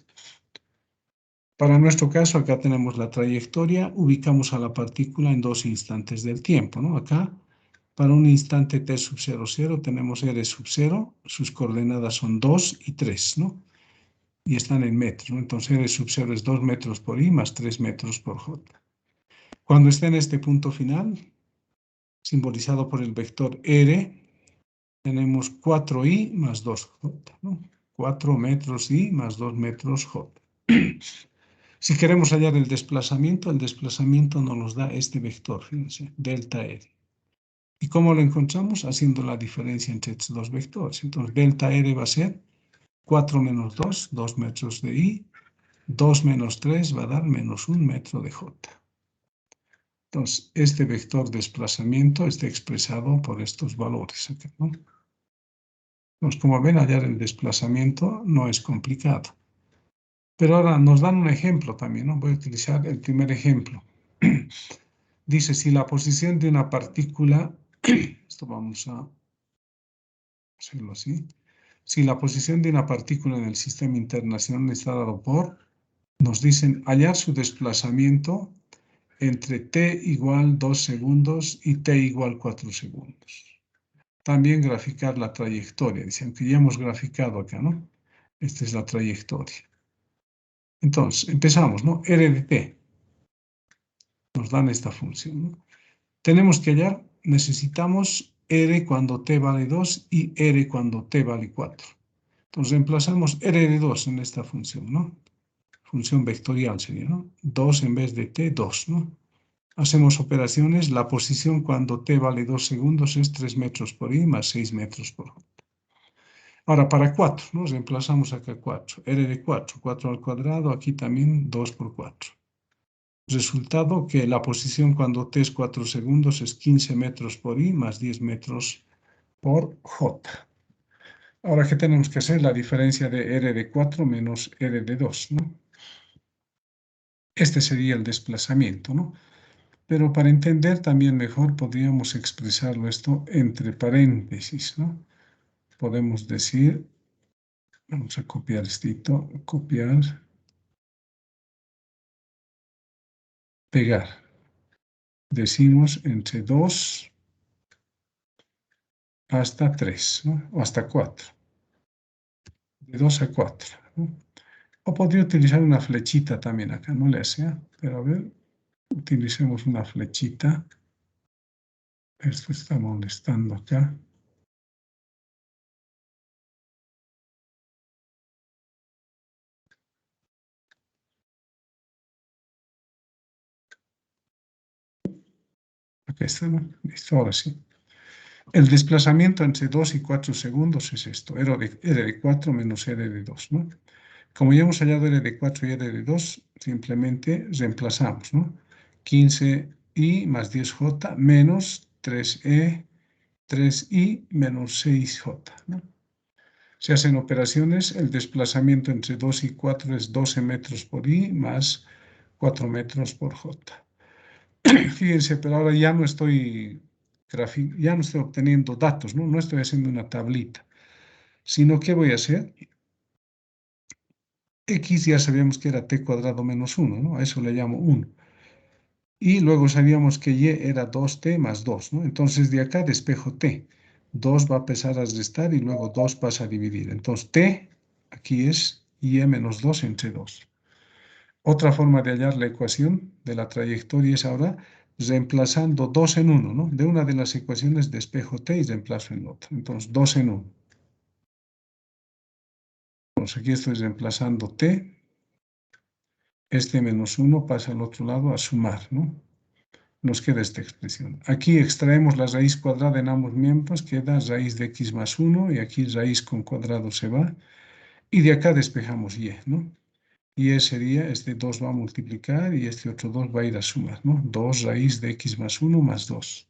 Para nuestro caso, acá tenemos la trayectoria, ubicamos a la partícula en dos instantes del tiempo, ¿no? Acá, para un instante t sub 0, 0, tenemos R sub 0, sus coordenadas son 2 y 3, ¿no? Y están en metros, ¿no? Entonces R sub 0 es 2 metros por I más 3 metros por J. Cuando esté en este punto final, simbolizado por el vector R, tenemos 4i más 2j, ¿no? 4 metros i más 2 metros j. Si queremos hallar el desplazamiento nos los da este vector, fíjense, delta R. ¿Y cómo lo encontramos? Haciendo la diferencia entre estos dos vectores. Entonces, delta R va a ser 4 menos 2, 2 metros de i, 2 menos 3 va a dar menos 1 metro de j. Entonces, este vector desplazamiento está expresado por estos valores, ¿no? Pues como ven, hallar el desplazamiento no es complicado. Pero ahora nos dan un ejemplo también, ¿no? Voy a utilizar el primer ejemplo. Dice, si la posición de una partícula, esto vamos a hacerlo así, si la posición de una partícula en el sistema internacional está dado por, nos dicen hallar su desplazamiento entre t igual 2 segundos y t igual 4 segundos. También graficar la trayectoria. Dicen que ya hemos graficado acá, ¿no? Esta es la trayectoria. Entonces, empezamos, ¿no? R de t. Nos dan esta función, ¿no? Tenemos que hallar, necesitamos R cuando t vale 2 y R cuando t vale 4. Entonces, reemplazamos R de 2 en esta función, ¿no? Función vectorial sería, ¿no? 2 en vez de t, 2, ¿no? Hacemos operaciones, la posición cuando t vale 2 segundos es 3 metros por i más 6 metros por j. Ahora, para 4, ¿no? Reemplazamos acá 4. R de 4, 4 al cuadrado, aquí también 2 por 4. Resultado que la posición cuando t es 4 segundos es 15 metros por i más 10 metros por j. Ahora, ¿qué tenemos que hacer? La diferencia de R de 4 menos R de 2, ¿no? Este sería el desplazamiento, ¿no? Pero para entender también mejor podríamos expresarlo esto entre paréntesis, ¿no? Podemos decir, vamos a copiar esto, copiar, pegar. Decimos entre 2 hasta 3, ¿no? O hasta 4. De 2 a 4, ¿no? O podría utilizar una flechita también acá, no le hace, pero a ver, utilicemos una flechita. Esto está molestando acá. Aquí está, ¿no? Listo, ahora sí. El desplazamiento entre 2 y 4 segundos es esto, R de 4 menos R de 2, ¿no? Como ya hemos hallado R de 4 y R de 2, simplemente reemplazamos, ¿no? 15i más 10j menos 3i menos 6j, ¿no? Se hacen operaciones, el desplazamiento entre 2 y 4 es 12 metros por i más 4 metros por j. Fíjense, pero ahora ya no estoy obteniendo datos, ¿no? No estoy haciendo una tablita, sino ¿qué voy a hacer? X ya sabíamos que era t cuadrado menos 1, ¿no? A eso le llamo 1. Y luego sabíamos que y era 2t más 2, ¿no? Entonces de acá despejo t. 2 va a pasar a restar y luego 2 pasa a dividir. Entonces t aquí es y menos 2 entre 2. Otra forma de hallar la ecuación de la trayectoria es ahora reemplazando 2 en 1, ¿no? De una de las ecuaciones despejo t y reemplazo en otra. Entonces 2 en 1. Entonces aquí estoy reemplazando t. Este menos 1 pasa al otro lado a sumar, ¿no? Nos queda esta expresión. Aquí extraemos la raíz cuadrada en ambos miembros, queda raíz de x más 1 y aquí raíz con cuadrado se va. Y de acá despejamos y, ¿no? Y sería, este 2 va a multiplicar y este otro 2 va a ir a sumar, ¿no? 2 raíz de x más 1 más 2.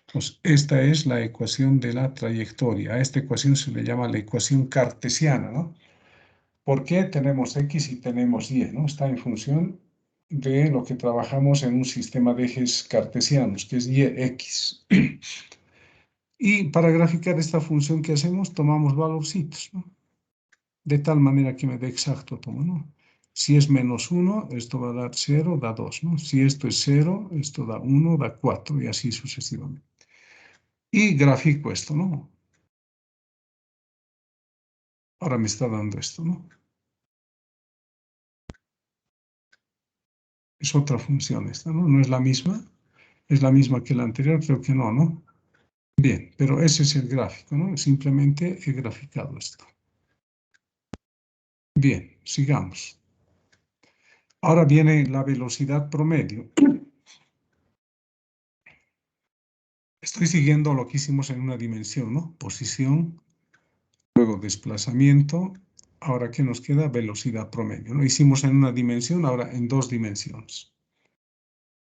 Entonces, esta es la ecuación de la trayectoria. A esta ecuación se le llama la ecuación cartesiana, ¿no? ¿Por qué tenemos x y tenemos y, ¿no? Está en función de lo que trabajamos en un sistema de ejes cartesianos, que es y x. Y para graficar esta función que hacemos, tomamos valorcitos, ¿no? De tal manera que me dé exacto todo, ¿no? Si es menos 1, esto va a dar 0, da 2, ¿no? Si esto es 0, esto da 1, da 4 y así sucesivamente. Y grafico esto, ¿no? Ahora me está dando esto, ¿no? Es otra función esta, ¿no? No es la misma. ¿Es la misma que la anterior? Creo que no, ¿no? Bien, pero ese es el gráfico, ¿no? Simplemente he graficado esto. Bien, sigamos. Ahora viene la velocidad promedio. Estoy siguiendo lo que hicimos en una dimensión, ¿no? Posición, luego desplazamiento. Ahora, ¿qué nos queda? Velocidad promedio, ¿no? Hicimos en una dimensión, ahora en dos dimensiones.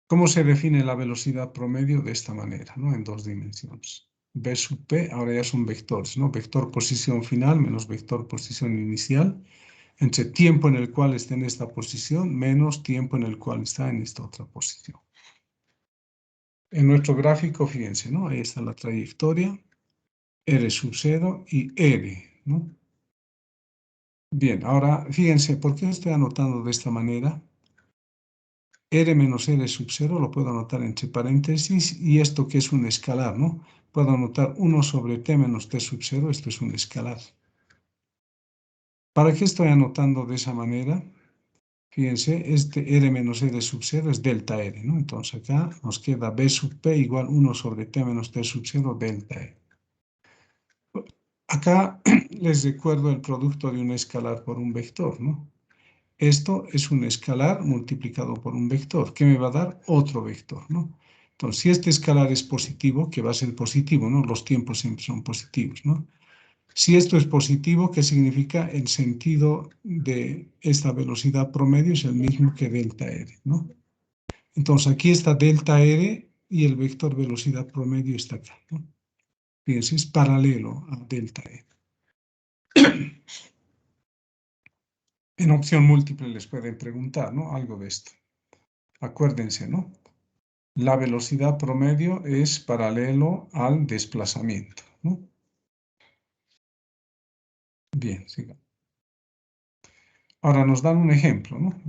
¿Cómo se define la velocidad promedio? De esta manera, ¿no? En dos dimensiones. V sub P, ahora ya son vectores, ¿no? Vector posición final menos vector posición inicial, entre tiempo en el cual está en esta posición menos tiempo en el cual está en esta otra posición. En nuestro gráfico, fíjense, ¿no? Ahí está la trayectoria, R sub 0 y R, ¿no? Bien, ahora fíjense, ¿por qué estoy anotando de esta manera? R menos R sub 0 lo puedo anotar entre paréntesis y esto que es un escalar, ¿no? Puedo anotar 1 sobre T menos T sub 0, esto es un escalar. ¿Para qué estoy anotando de esa manera? Fíjense, este R menos R sub 0 es delta R, ¿no? Entonces acá nos queda B sub P igual 1 sobre T menos T sub 0 delta R. Acá les recuerdo el producto de un escalar por un vector, ¿no? Esto es un escalar multiplicado por un vector, que me va a dar otro vector, ¿no? Entonces, si este escalar es positivo, que va a ser positivo, ¿no? Los tiempos siempre son positivos, ¿no? Si esto es positivo, ¿qué significa? El sentido de esta velocidad promedio es el mismo que delta R, ¿no? Entonces, aquí está delta R y el vector velocidad promedio está acá, ¿no? Fíjense, es paralelo a delta R. En opción múltiple les pueden preguntar, ¿no? Algo de esto. Acuérdense, ¿no? La velocidad promedio es paralelo al desplazamiento, ¿no? Bien, sigamos. Ahora nos dan un ejemplo, ¿no?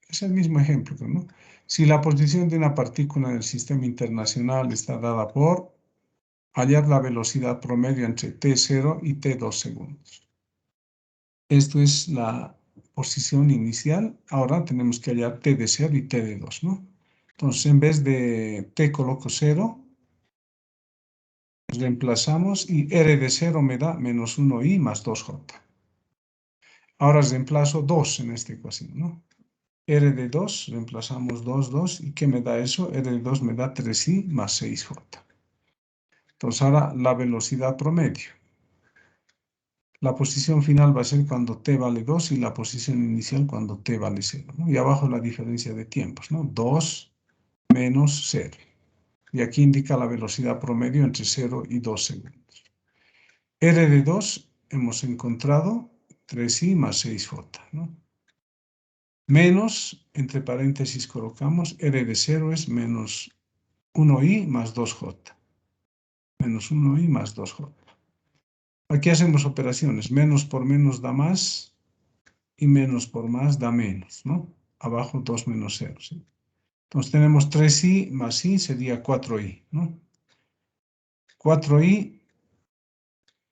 Es el mismo ejemplo, ¿no? Si la posición de una partícula en el sistema internacional está dada por hallar la velocidad promedio entre t0 y t2 segundos. Esto es la posición inicial. Ahora tenemos que hallar t de 0 y t de 2, ¿no? Entonces, en vez de t coloco 0, reemplazamos y r de 0 me da menos 1i más 2j. Ahora reemplazo 2 en esta ecuación, ¿no? R de 2, reemplazamos 2, 2, ¿y qué me da eso? R de 2 me da 3i más 6j. Entonces ahora la velocidad promedio. La posición final va a ser cuando t vale 2 y la posición inicial cuando t vale 0, ¿no? Y abajo la diferencia de tiempos, ¿no? 2 menos 0. Y aquí indica la velocidad promedio entre 0 y 2 segundos. R de 2 hemos encontrado 3i más 6j, ¿no? Menos, entre paréntesis colocamos, R de 0 es menos 1i más 2j. Menos 1i más 2j. Aquí hacemos operaciones. Menos por menos da más y menos por más da menos, ¿no? Abajo 2 menos 0, ¿sí? Entonces tenemos 3i más i sería 4i, ¿no? 4i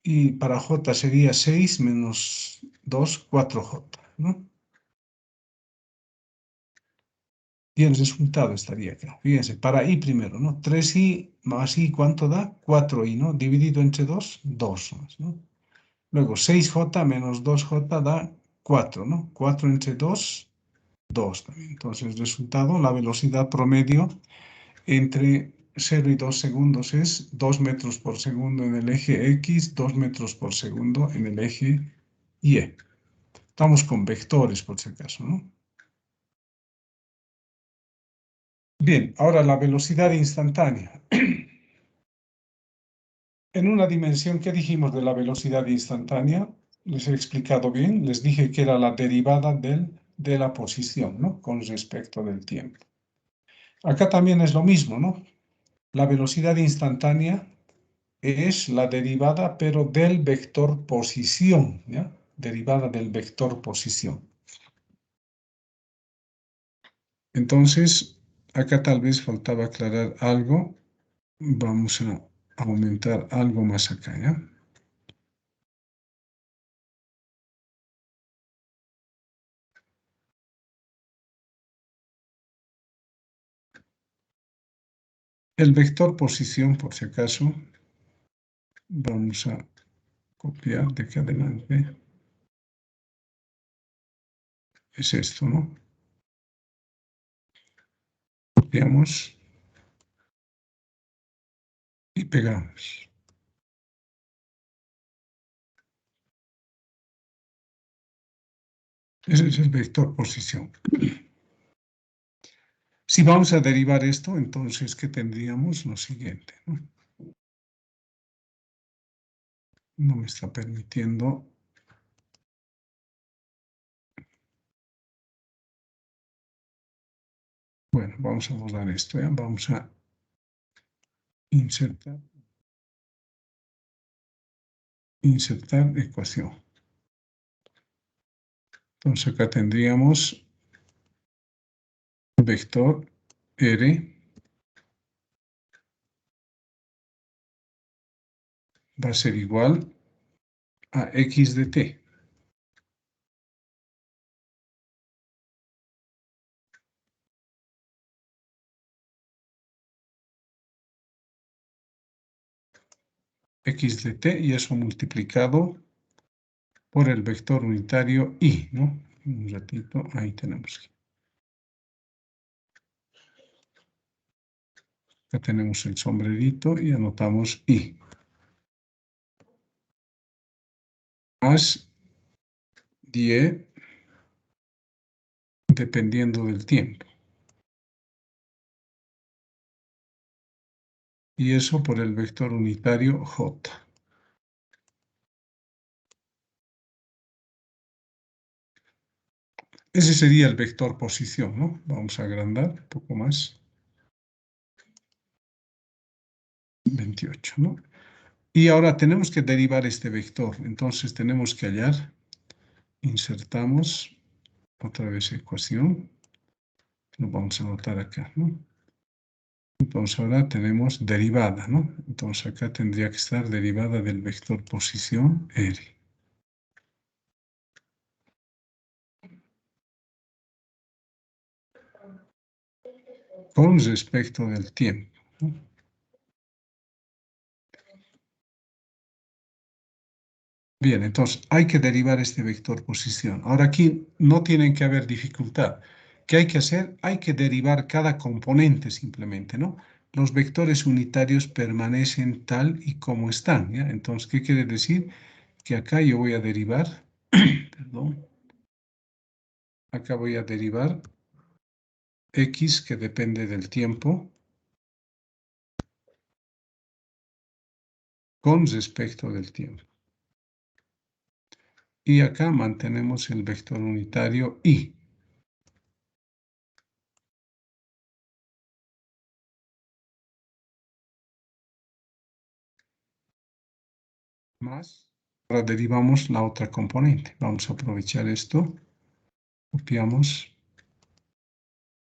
y para j sería 6 menos 2, 4j, ¿no? Y el resultado estaría acá. Fíjense, para i primero, ¿no? 3i más i, ¿cuánto da? 4i, ¿no? Dividido entre 2, 2 más, ¿no? Luego 6j menos 2j da 4, ¿no? 4 entre 2, 2 también. Entonces el resultado, la velocidad promedio entre 0 y 2 segundos es 2 metros por segundo en el eje X, 2 metros por segundo en el eje Y. Estamos con vectores por si acaso, ¿no? Bien, ahora la velocidad instantánea. En una dimensión, ¿qué dijimos de la velocidad instantánea? Les he explicado bien, les dije que era la derivada de la posición, ¿no? Con respecto del tiempo. Acá también es lo mismo, ¿no? La velocidad instantánea es la derivada, pero del vector posición, ¿ya? Derivada del vector posición. Entonces, acá tal vez faltaba aclarar algo. Vamos a aumentar algo más acá, ¿ya? El vector posición, por si acaso, vamos a copiar de aquí adelante. Es esto, ¿no? Copiamos y pegamos. Ese es el vector posición. Si vamos a derivar esto, entonces, ¿qué tendríamos? Lo siguiente, ¿no? No me está permitiendo. Bueno, vamos a borrar esto, ¿ya? Vamos a insertar ecuación. Entonces acá tendríamos vector R va a ser igual a x de t. X de t y eso multiplicado por el vector unitario y, ¿no? Un ratito, ahí tenemos. Acá tenemos el sombrerito y anotamos y. Más 10 dependiendo del tiempo. Y eso por el vector unitario j. Ese sería el vector posición, ¿no? Vamos a agrandar un poco más. 28, ¿no? Y ahora tenemos que derivar este vector. Entonces tenemos que hallar, insertamos otra vez ecuación. Lo vamos a anotar acá, ¿no? Entonces ahora tenemos derivada, ¿no? Entonces acá tendría que estar derivada del vector posición R. Con respecto del tiempo, ¿no? Bien, entonces hay que derivar este vector posición. Ahora aquí no tienen que haber dificultad. ¿Qué hay que hacer? Hay que derivar cada componente simplemente, ¿no? Los vectores unitarios permanecen tal y como están, ¿ya? Entonces, ¿qué quiere decir? Que acá yo voy a derivar, perdón, acá voy a derivar x que depende del tiempo con respecto del tiempo. Y acá mantenemos el vector unitario y. Más. Ahora derivamos la otra componente. Vamos a aprovechar esto. Copiamos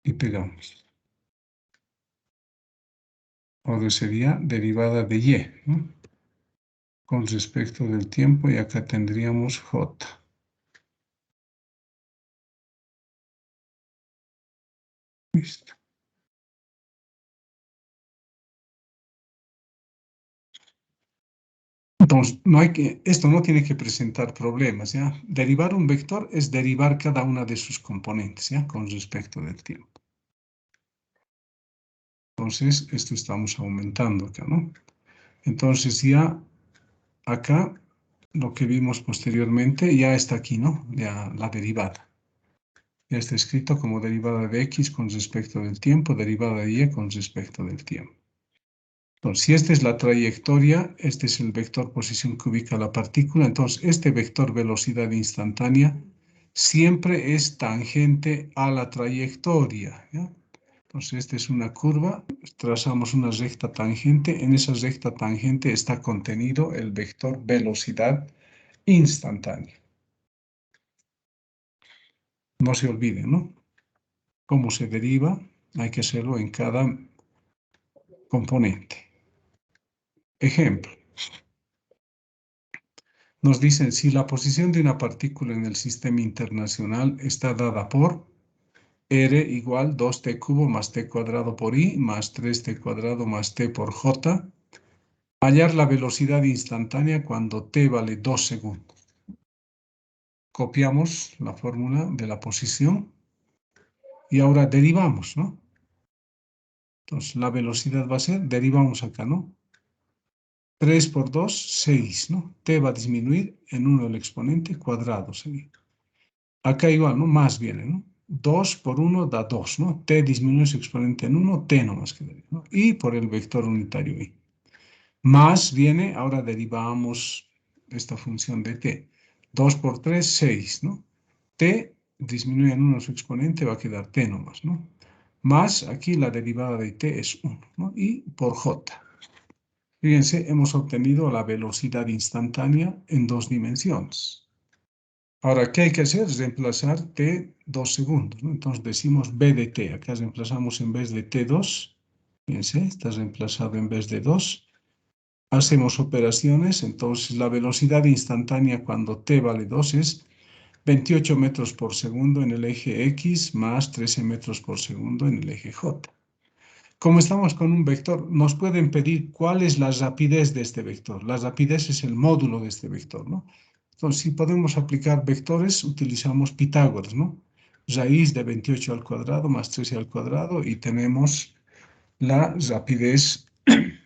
y pegamos. O sería derivada de y, ¿no? Con respecto del tiempo, y acá tendríamos j. Listo. Entonces, esto no tiene que presentar problemas, ¿ya? Derivar un vector es derivar cada una de sus componentes, ¿ya? Con respecto del tiempo. Entonces, esto estamos aumentando acá, ¿no? Entonces, ya acá, lo que vimos posteriormente, ya está aquí, ¿no? Ya la derivada. Ya está escrito como derivada de x con respecto del tiempo, derivada de y con respecto del tiempo. Entonces, si esta es la trayectoria, este es el vector posición que ubica la partícula, entonces este vector velocidad instantánea siempre es tangente a la trayectoria, ¿ya? Entonces, esta es una curva, trazamos una recta tangente, en esa recta tangente está contenido el vector velocidad instantánea. No se olviden, ¿no? Cómo se deriva, hay que hacerlo en cada componente. Ejemplo. Nos dicen, si la posición de una partícula en el sistema internacional está dada por R igual 2t cubo más t cuadrado por i más 3t cuadrado más t por j, hallar la velocidad instantánea cuando t vale 2 segundos. Copiamos la fórmula de la posición y ahora derivamos, ¿no? Entonces, la velocidad va a ser, derivamos acá, ¿no? 3 por 2, 6, ¿no? T va a disminuir en 1 el exponente cuadrado, sería. Acá igual, ¿no? Más viene, ¿no? 2 por 1 da 2, ¿no? T disminuye su exponente en 1, T nomás quedaría, ¿no? Y por el vector unitario I. Más viene, ahora derivamos esta función de T. 2 por 3, 6, ¿no? T disminuye en 1 su exponente, va a quedar T nomás, ¿no? Más, aquí la derivada de T es 1, ¿no? Y por J. Fíjense, hemos obtenido la velocidad instantánea en 2 dimensiones. Ahora, ¿qué hay que hacer? Reemplazar t 2 segundos, ¿no? Entonces decimos b de t. Acá reemplazamos en vez de t2. Fíjense, está reemplazado en vez de 2. Hacemos operaciones. Entonces, la velocidad instantánea cuando t vale 2 es 28 metros por segundo en el eje x más 13 metros por segundo en el eje j. Como estamos con un vector, nos pueden pedir cuál es la rapidez de este vector. La rapidez es el módulo de este vector, ¿no? Entonces, si podemos aplicar vectores, utilizamos Pitágoras, ¿no? Raíz de 28 al cuadrado más 13 al cuadrado y tenemos la rapidez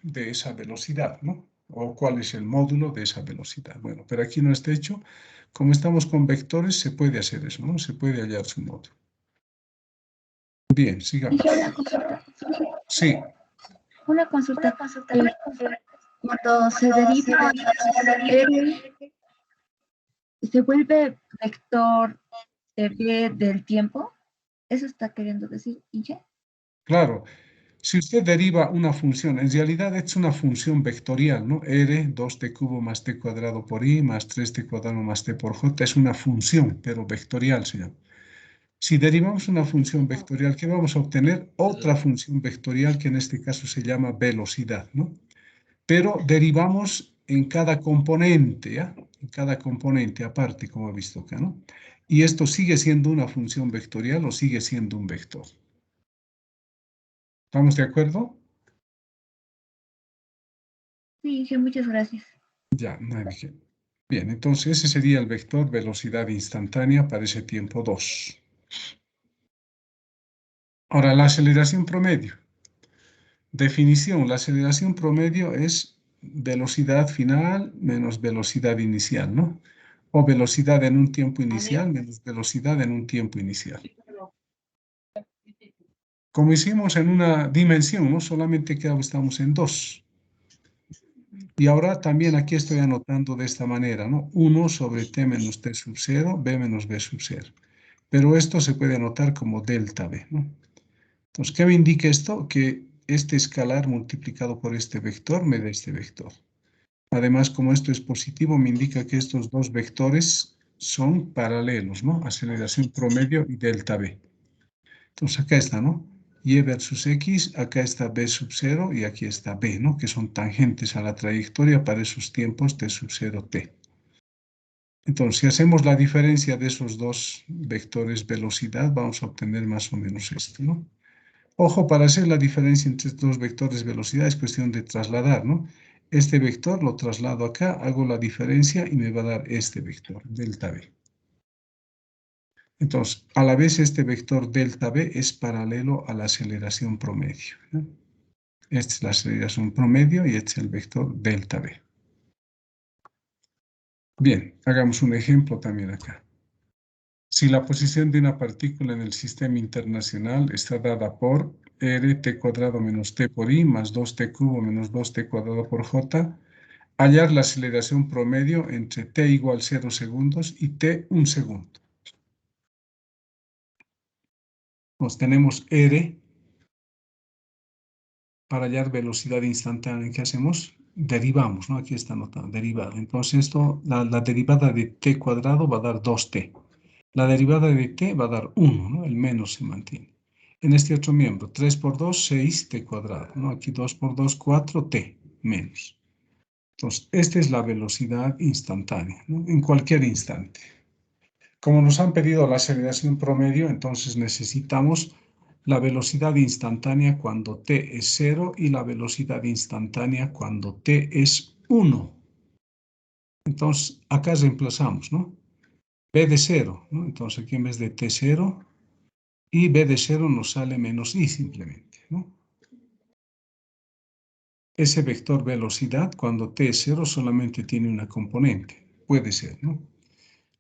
de esa velocidad, ¿no? O cuál es el módulo de esa velocidad. Bueno, pero aquí no está hecho. Como estamos con vectores, se puede hacer eso, ¿no? Se puede hallar su módulo. Bien, sigamos. Sí.
Una consulta. Cuando se deriva R, ¿se vuelve vector de B del tiempo? ¿Eso está queriendo decir Inge?
Claro. Si usted deriva una función, en realidad es una función vectorial, ¿no? R, 2t cubo más t cuadrado por i más 3t cuadrado más t por j, es una función, pero vectorial se llama. Si derivamos una función vectorial, ¿qué vamos a obtener? Otra función vectorial que en este caso se llama velocidad, ¿no? Pero derivamos en cada componente, ¿ya? En cada componente aparte, como he visto acá, ¿no? Y esto sigue siendo una función vectorial o sigue siendo un vector. ¿Estamos de acuerdo?
Sí, Inge, muchas gracias.
Ya, no hay de qué. Bien, entonces ese sería el vector velocidad instantánea para ese tiempo 2. Ahora, la aceleración promedio. Definición, la aceleración promedio es velocidad final menos velocidad inicial, ¿no? O velocidad en un tiempo inicial menos velocidad en un tiempo inicial. Como hicimos en una dimensión, ¿no? Solamente que ahora estamos en 2. Y ahora también aquí estoy anotando de esta manera, ¿no? 1 sobre t menos t sub 0, b menos b sub 0. Pero esto se puede anotar como delta b, ¿no? Entonces, ¿qué me indica esto? Que este escalar multiplicado por este vector me da este vector. Además, como esto es positivo, me indica que estos dos vectores son paralelos, ¿no? Aceleración promedio y delta b. Entonces, acá está, ¿no? Y versus X, acá está B sub 0 y aquí está B, ¿no? Que son tangentes a la trayectoria para esos tiempos T sub 0, T. Entonces, si hacemos la diferencia de esos dos vectores velocidad, vamos a obtener más o menos esto, ¿no? Ojo, para hacer la diferencia entre estos dos vectores velocidad es cuestión de trasladar, ¿no? Este vector lo traslado acá, hago la diferencia y me va a dar este vector, delta B. Entonces, a la vez este vector delta B es paralelo a la aceleración promedio, ¿no? Esta es la aceleración promedio y este es el vector delta B. Bien, hagamos un ejemplo también acá. Si la posición de una partícula en el sistema internacional está dada por rt² menos t por i más 2t³ menos 2t² por j, hallar la aceleración promedio entre t igual 0 segundos y t 1 segundo. Pues tenemos r para hallar velocidad instantánea. ¿Qué hacemos? Derivamos, ¿no? Aquí está anotado, derivada. Entonces esto, la derivada de t² va a dar 2t. La derivada de t va a dar 1, ¿no? El menos se mantiene. En este otro miembro, 3 por 2, 6t², ¿no? Aquí 2 por 2, 4t menos. Entonces, esta es la velocidad instantánea, ¿no? En cualquier instante. Como nos han pedido la aceleración promedio, entonces necesitamos la velocidad instantánea cuando t es 0 y la velocidad instantánea cuando t es 1. Entonces, acá reemplazamos, ¿no? B de 0, ¿no? Entonces aquí en vez de T0 y B de 0 nos sale menos I simplemente, ¿no? Ese vector velocidad cuando T es 0 solamente tiene una componente, puede ser, ¿no?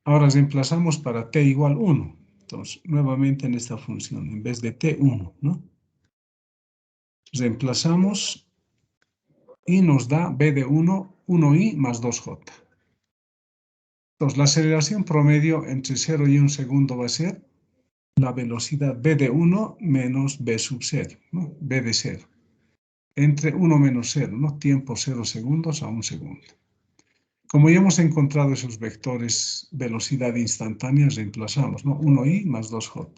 Ahora reemplazamos para T igual 1. Entonces, nuevamente en esta función, en vez de T1, ¿no? Reemplazamos y nos da B de 1, 1I más 2J. Entonces, la aceleración promedio entre 0 y 1 segundo va a ser la velocidad B de 1 menos B sub 0, ¿no? B de 0. Entre 1 menos 0, ¿no? Tiempo 0 segundos a 1 segundo. Como ya hemos encontrado esos vectores velocidad instantánea, reemplazamos, ¿no? 1i más 2j.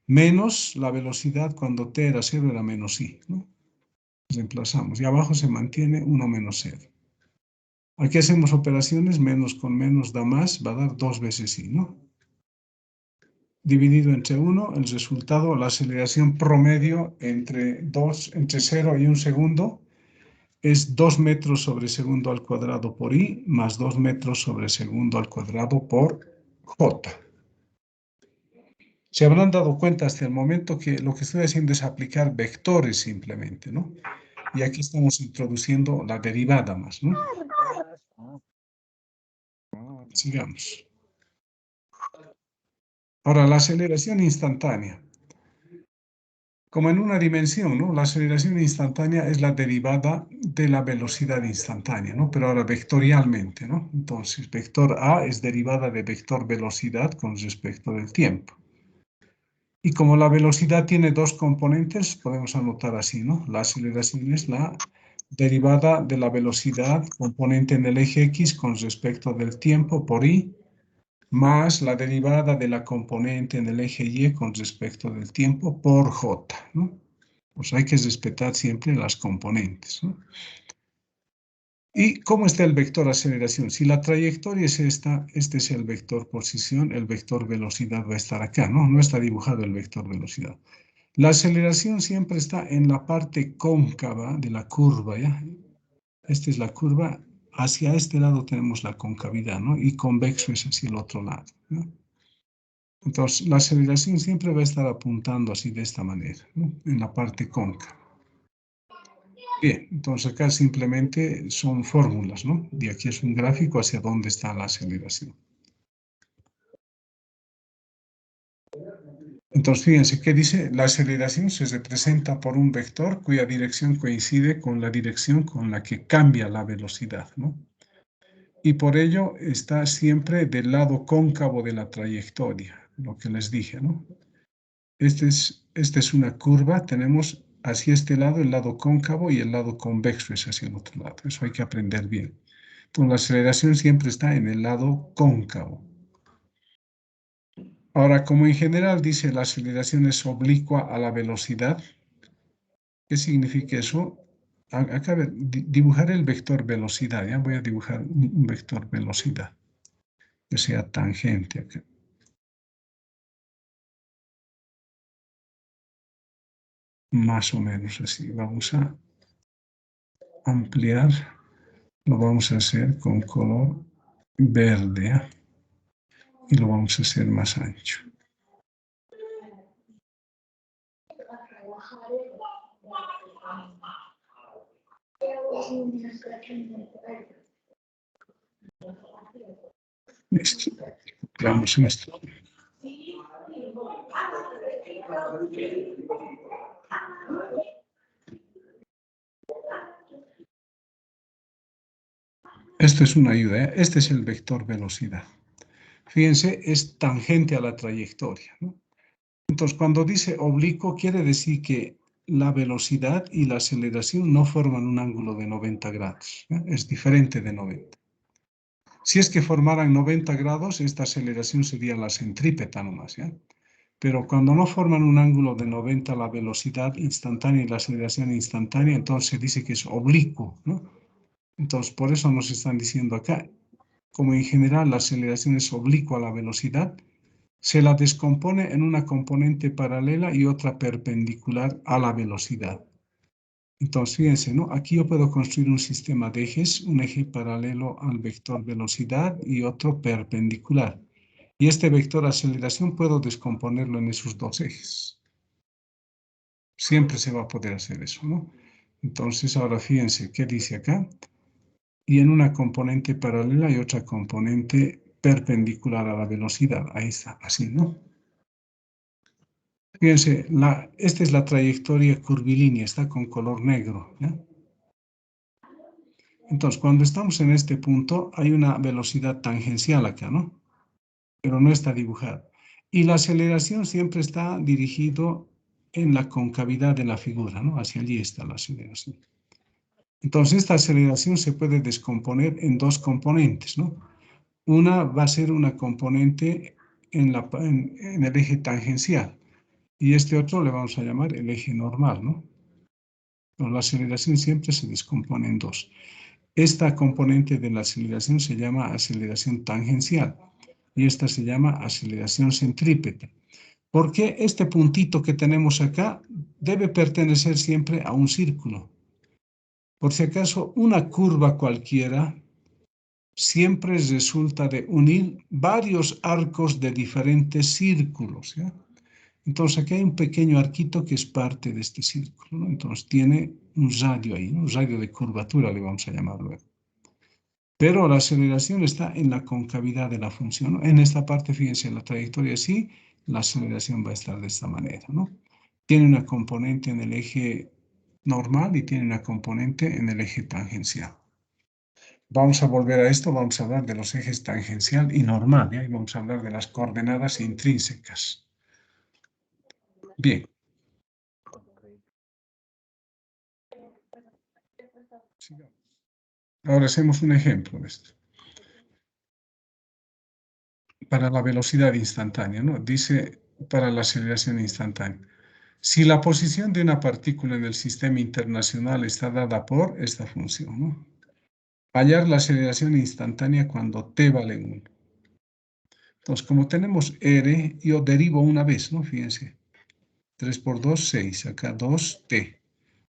Menos la velocidad cuando t era 0 era menos i, ¿no? Reemplazamos. Y abajo se mantiene 1 menos 0. Aquí hacemos operaciones, menos con menos da más, va a dar 2 veces i, ¿no? Dividido entre 1, el resultado, la aceleración promedio entre 0 y 1 segundo, es 2 metros sobre segundo al cuadrado por i más 2 metros sobre segundo al cuadrado por j. Se habrán dado cuenta hasta el momento que lo que estoy haciendo es aplicar vectores simplemente, ¿no? Y aquí estamos introduciendo la derivada más, ¿no? Sigamos. Ahora, la aceleración instantánea. Como en una dimensión, ¿no? La aceleración instantánea es la derivada de la velocidad instantánea, ¿no? Pero ahora vectorialmente, ¿no? Entonces, vector A es derivada de vector velocidad con respecto del tiempo. Y como la velocidad tiene dos componentes, podemos anotar así, ¿no? La aceleración es la derivada de la velocidad componente en el eje X con respecto del tiempo por I, más la derivada de la componente en el eje Y con respecto del tiempo por J, ¿no? Pues hay que respetar siempre las componentes, ¿no? ¿Y cómo está el vector aceleración? Si la trayectoria es esta, este es el vector posición, el vector velocidad va a estar acá, ¿no? No está dibujado el vector velocidad. La aceleración siempre está en la parte cóncava de la curva, ¿ya? Esta es la curva, hacia este lado tenemos la concavidad, ¿no? Y convexo es hacia el otro lado, ¿no? Entonces, la aceleración siempre va a estar apuntando así de esta manera, ¿no? En la parte cóncava. Bien, entonces acá simplemente son fórmulas, ¿no? Y aquí es un gráfico hacia dónde está la aceleración. Entonces, fíjense, ¿qué dice? La aceleración se representa por un vector cuya dirección coincide con la dirección con la que cambia la velocidad, ¿no? Y por ello está siempre del lado cóncavo de la trayectoria, lo que les dije, ¿no? Esta es una curva, tenemos hacia este lado el lado cóncavo y el lado convexo es hacia el otro lado. Eso hay que aprender bien. Entonces, la aceleración siempre está en el lado cóncavo. Ahora, como en general dice la aceleración es oblicua a la velocidad, ¿qué significa eso? Acá dibujar el vector velocidad, ya voy a dibujar un vector velocidad que sea tangente acá. Más o menos así. Vamos a ampliar, lo vamos a hacer con color verde, ¿eh? Y lo vamos a hacer más ancho. Listo. Veamos esto. Esto es una ayuda, ¿eh? Este es el vector velocidad. Fíjense, es tangente a la trayectoria, ¿no? Entonces, cuando dice oblicuo, quiere decir que la velocidad y la aceleración no forman un ángulo de 90 grados, ¿eh? Es diferente de 90. Si es que formaran 90 grados, esta aceleración sería la centrípeta nomás, ¿ya? Pero cuando no forman un ángulo de 90, la velocidad instantánea y la aceleración instantánea, entonces se dice que es oblicuo, ¿no? Entonces, por eso nos están diciendo acá, como en general la aceleración es oblicua a la velocidad, se la descompone en una componente paralela y otra perpendicular a la velocidad. Entonces, fíjense, ¿no? Aquí yo puedo construir un sistema de ejes, un eje paralelo al vector velocidad y otro perpendicular. Y este vector aceleración puedo descomponerlo en esos dos ejes. Siempre se va a poder hacer eso, ¿no? Entonces, ahora fíjense, ¿qué dice acá? Y en una componente paralela y otra componente perpendicular a la velocidad. Ahí está, así, ¿no? Fíjense, esta es la trayectoria curvilínea, está con color negro, ¿ya? Entonces, cuando estamos en este punto, hay una velocidad tangencial acá, ¿no? Pero no está dibujada. Y la aceleración siempre está dirigido en la concavidad de la figura, ¿no? Hacia allí está la aceleración. Entonces, esta aceleración se puede descomponer en dos componentes, ¿no? Una va a ser una componente en el eje tangencial y este otro le vamos a llamar el eje normal, ¿no? Pero la aceleración siempre se descompone en dos. Esta componente de la aceleración se llama aceleración tangencial y esta se llama aceleración centrípeta. Porque este puntito que tenemos acá debe pertenecer siempre a un círculo. Por si acaso, una curva cualquiera siempre resulta de unir varios arcos de diferentes círculos, ¿ya? Entonces aquí hay un pequeño arquito que es parte de este círculo, ¿no? Entonces tiene un radio ahí, ¿no? Un radio de curvatura le vamos a llamarlo. Pero la aceleración está en la concavidad de la función, ¿no? En esta parte, fíjense, la trayectoria sí, la aceleración va a estar de esta manera, ¿no? Tiene una componente en el eje normal y tiene una componente en el eje tangencial. Vamos a volver a esto, vamos a hablar de los ejes tangencial y normal, ¿ya? Y vamos a hablar de las coordenadas intrínsecas. Bien. Ahora hacemos un ejemplo de esto. Para la velocidad instantánea, ¿no? Dice para la aceleración instantánea. Si la posición de una partícula en el sistema internacional está dada por esta función, ¿no? Hallar la aceleración instantánea cuando t vale 1. Entonces, como tenemos r, yo derivo una vez, ¿no? Fíjense. 3 por 2, 6. Acá 2t.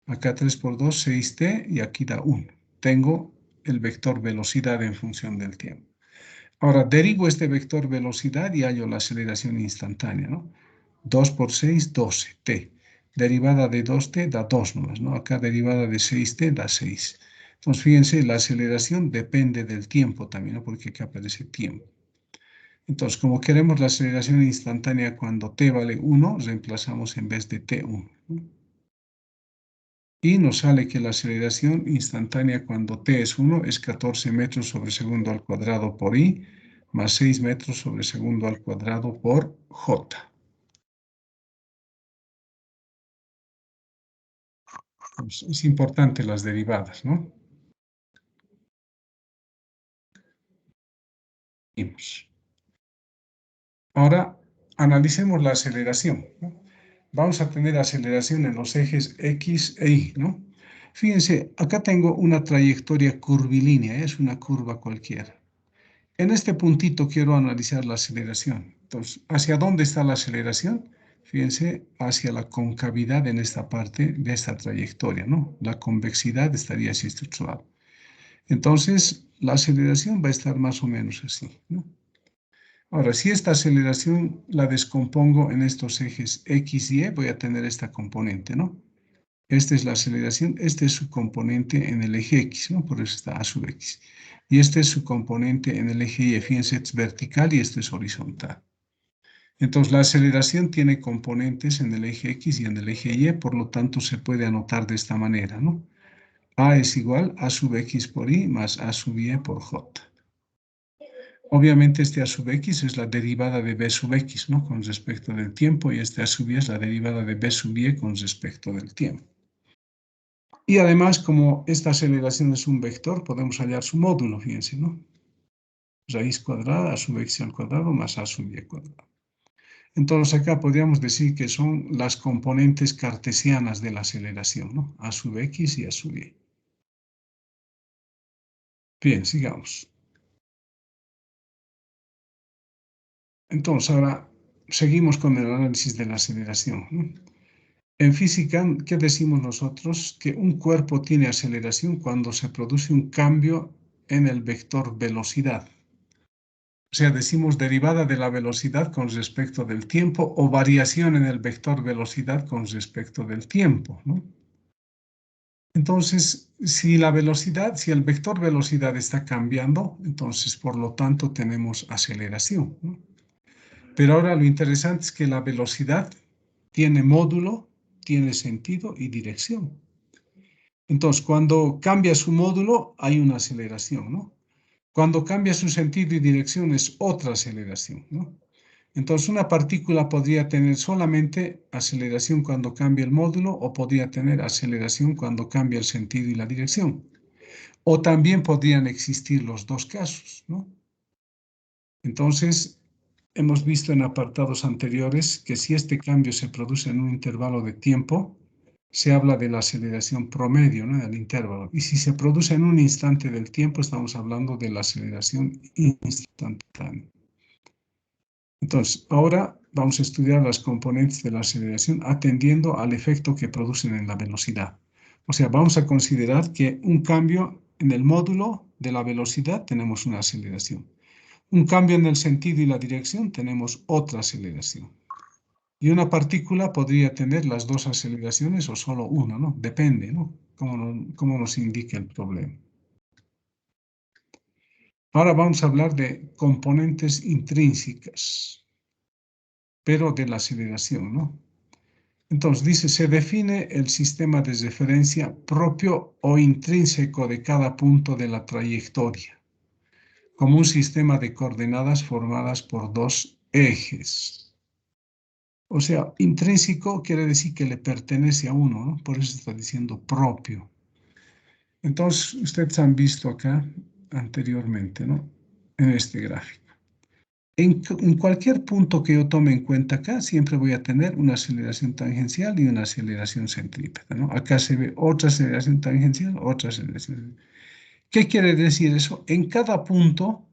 Acá 3 por 2, 6t. Y aquí da 1. Tengo el vector velocidad en función del tiempo. Ahora, derivo este vector velocidad y hallo la aceleración instantánea, ¿no? 2 por 6, 12t. Derivada de 2t da 2 nomás, ¿no? Acá derivada de 6t da 6. Entonces, fíjense, la aceleración depende del tiempo también, ¿no? Porque acá aparece tiempo. Entonces, como queremos la aceleración instantánea cuando t vale 1, reemplazamos en vez de t1, ¿no? Y nos sale que la aceleración instantánea cuando t es 1 es 14 metros sobre segundo al cuadrado por i, más 6 metros sobre segundo al cuadrado por j. Pues es importante las derivadas, ¿no? Ahora, analicemos la aceleración, ¿no? Vamos a tener aceleración en los ejes X e Y, ¿no? Fíjense, acá tengo una trayectoria curvilínea, es una curva cualquiera. En este puntito quiero analizar la aceleración. Entonces, ¿hacia dónde está la aceleración? Fíjense, hacia la concavidad en esta parte de esta trayectoria, ¿no? La convexidad estaría así estructurada. Entonces, la aceleración va a estar más o menos así, ¿no? Ahora, si esta aceleración la descompongo en estos ejes X y Y, voy a tener esta componente, ¿no? Esta es la aceleración, este es su componente en el eje X, ¿no? Por eso está A sub X. Y este es su componente en el eje Y, fíjense, es vertical y esto es horizontal. Entonces, la aceleración tiene componentes en el eje X y en el eje Y, por lo tanto, se puede anotar de esta manera, ¿no? A es igual a sub X por Y más A sub Y por J. Obviamente este A sub X es la derivada de B sub X, ¿no? Con respecto del tiempo, y este A sub Y es la derivada de B sub Y con respecto del tiempo. Y además, como esta aceleración es un vector, podemos hallar su módulo, fíjense, ¿no? Raíz cuadrada A sub X al cuadrado más A sub Y cuadrado. Entonces acá podríamos decir que son las componentes cartesianas de la aceleración, ¿no? A sub X y A sub Y. Bien, sigamos. Entonces ahora seguimos con el análisis de la aceleración, ¿no? En física, ¿qué decimos nosotros? Que un cuerpo tiene aceleración cuando se produce un cambio en el vector velocidad. O sea, decimos derivada de la velocidad con respecto del tiempo o variación en el vector velocidad con respecto del tiempo, ¿no? Entonces, si el vector velocidad está cambiando, entonces, por lo tanto, tenemos aceleración, ¿no? Pero ahora lo interesante es que la velocidad tiene módulo, tiene sentido y dirección. Entonces, cuando cambia su módulo, hay una aceleración, ¿no? Cuando cambia su sentido y dirección es otra aceleración, ¿no? Entonces, una partícula podría tener solamente aceleración cuando cambia el módulo o podría tener aceleración cuando cambia el sentido y la dirección. O también podrían existir los dos casos, ¿no? Entonces, hemos visto en apartados anteriores que si este cambio se produce en un intervalo de tiempo, se habla de la aceleración promedio, ¿no? Del intervalo. Y si se produce en un instante del tiempo, estamos hablando de la aceleración instantánea. Entonces, ahora vamos a estudiar las componentes de la aceleración atendiendo al efecto que producen en la velocidad. O sea, vamos a considerar que un cambio en el módulo de la velocidad tenemos una aceleración. Un cambio en el sentido y la dirección tenemos otra aceleración. Y una partícula podría tener las dos aceleraciones o solo una, ¿no? Depende, ¿no? Cómo nos indica el problema. Ahora vamos a hablar de componentes intrínsecas, pero de la aceleración, ¿no? Entonces dice, se define el sistema de referencia propio o intrínseco de cada punto de la trayectoria, como un sistema de coordenadas formadas por dos ejes. O sea, intrínseco quiere decir que le pertenece a uno, ¿no? Por eso está diciendo propio. Entonces, ustedes han visto acá anteriormente, ¿no? En este gráfico. En cualquier punto que yo tome en cuenta acá, siempre voy a tener una aceleración tangencial y una aceleración centrípeta, ¿no? Acá se ve otra aceleración tangencial, otra aceleración. ¿Qué quiere decir eso? En cada punto,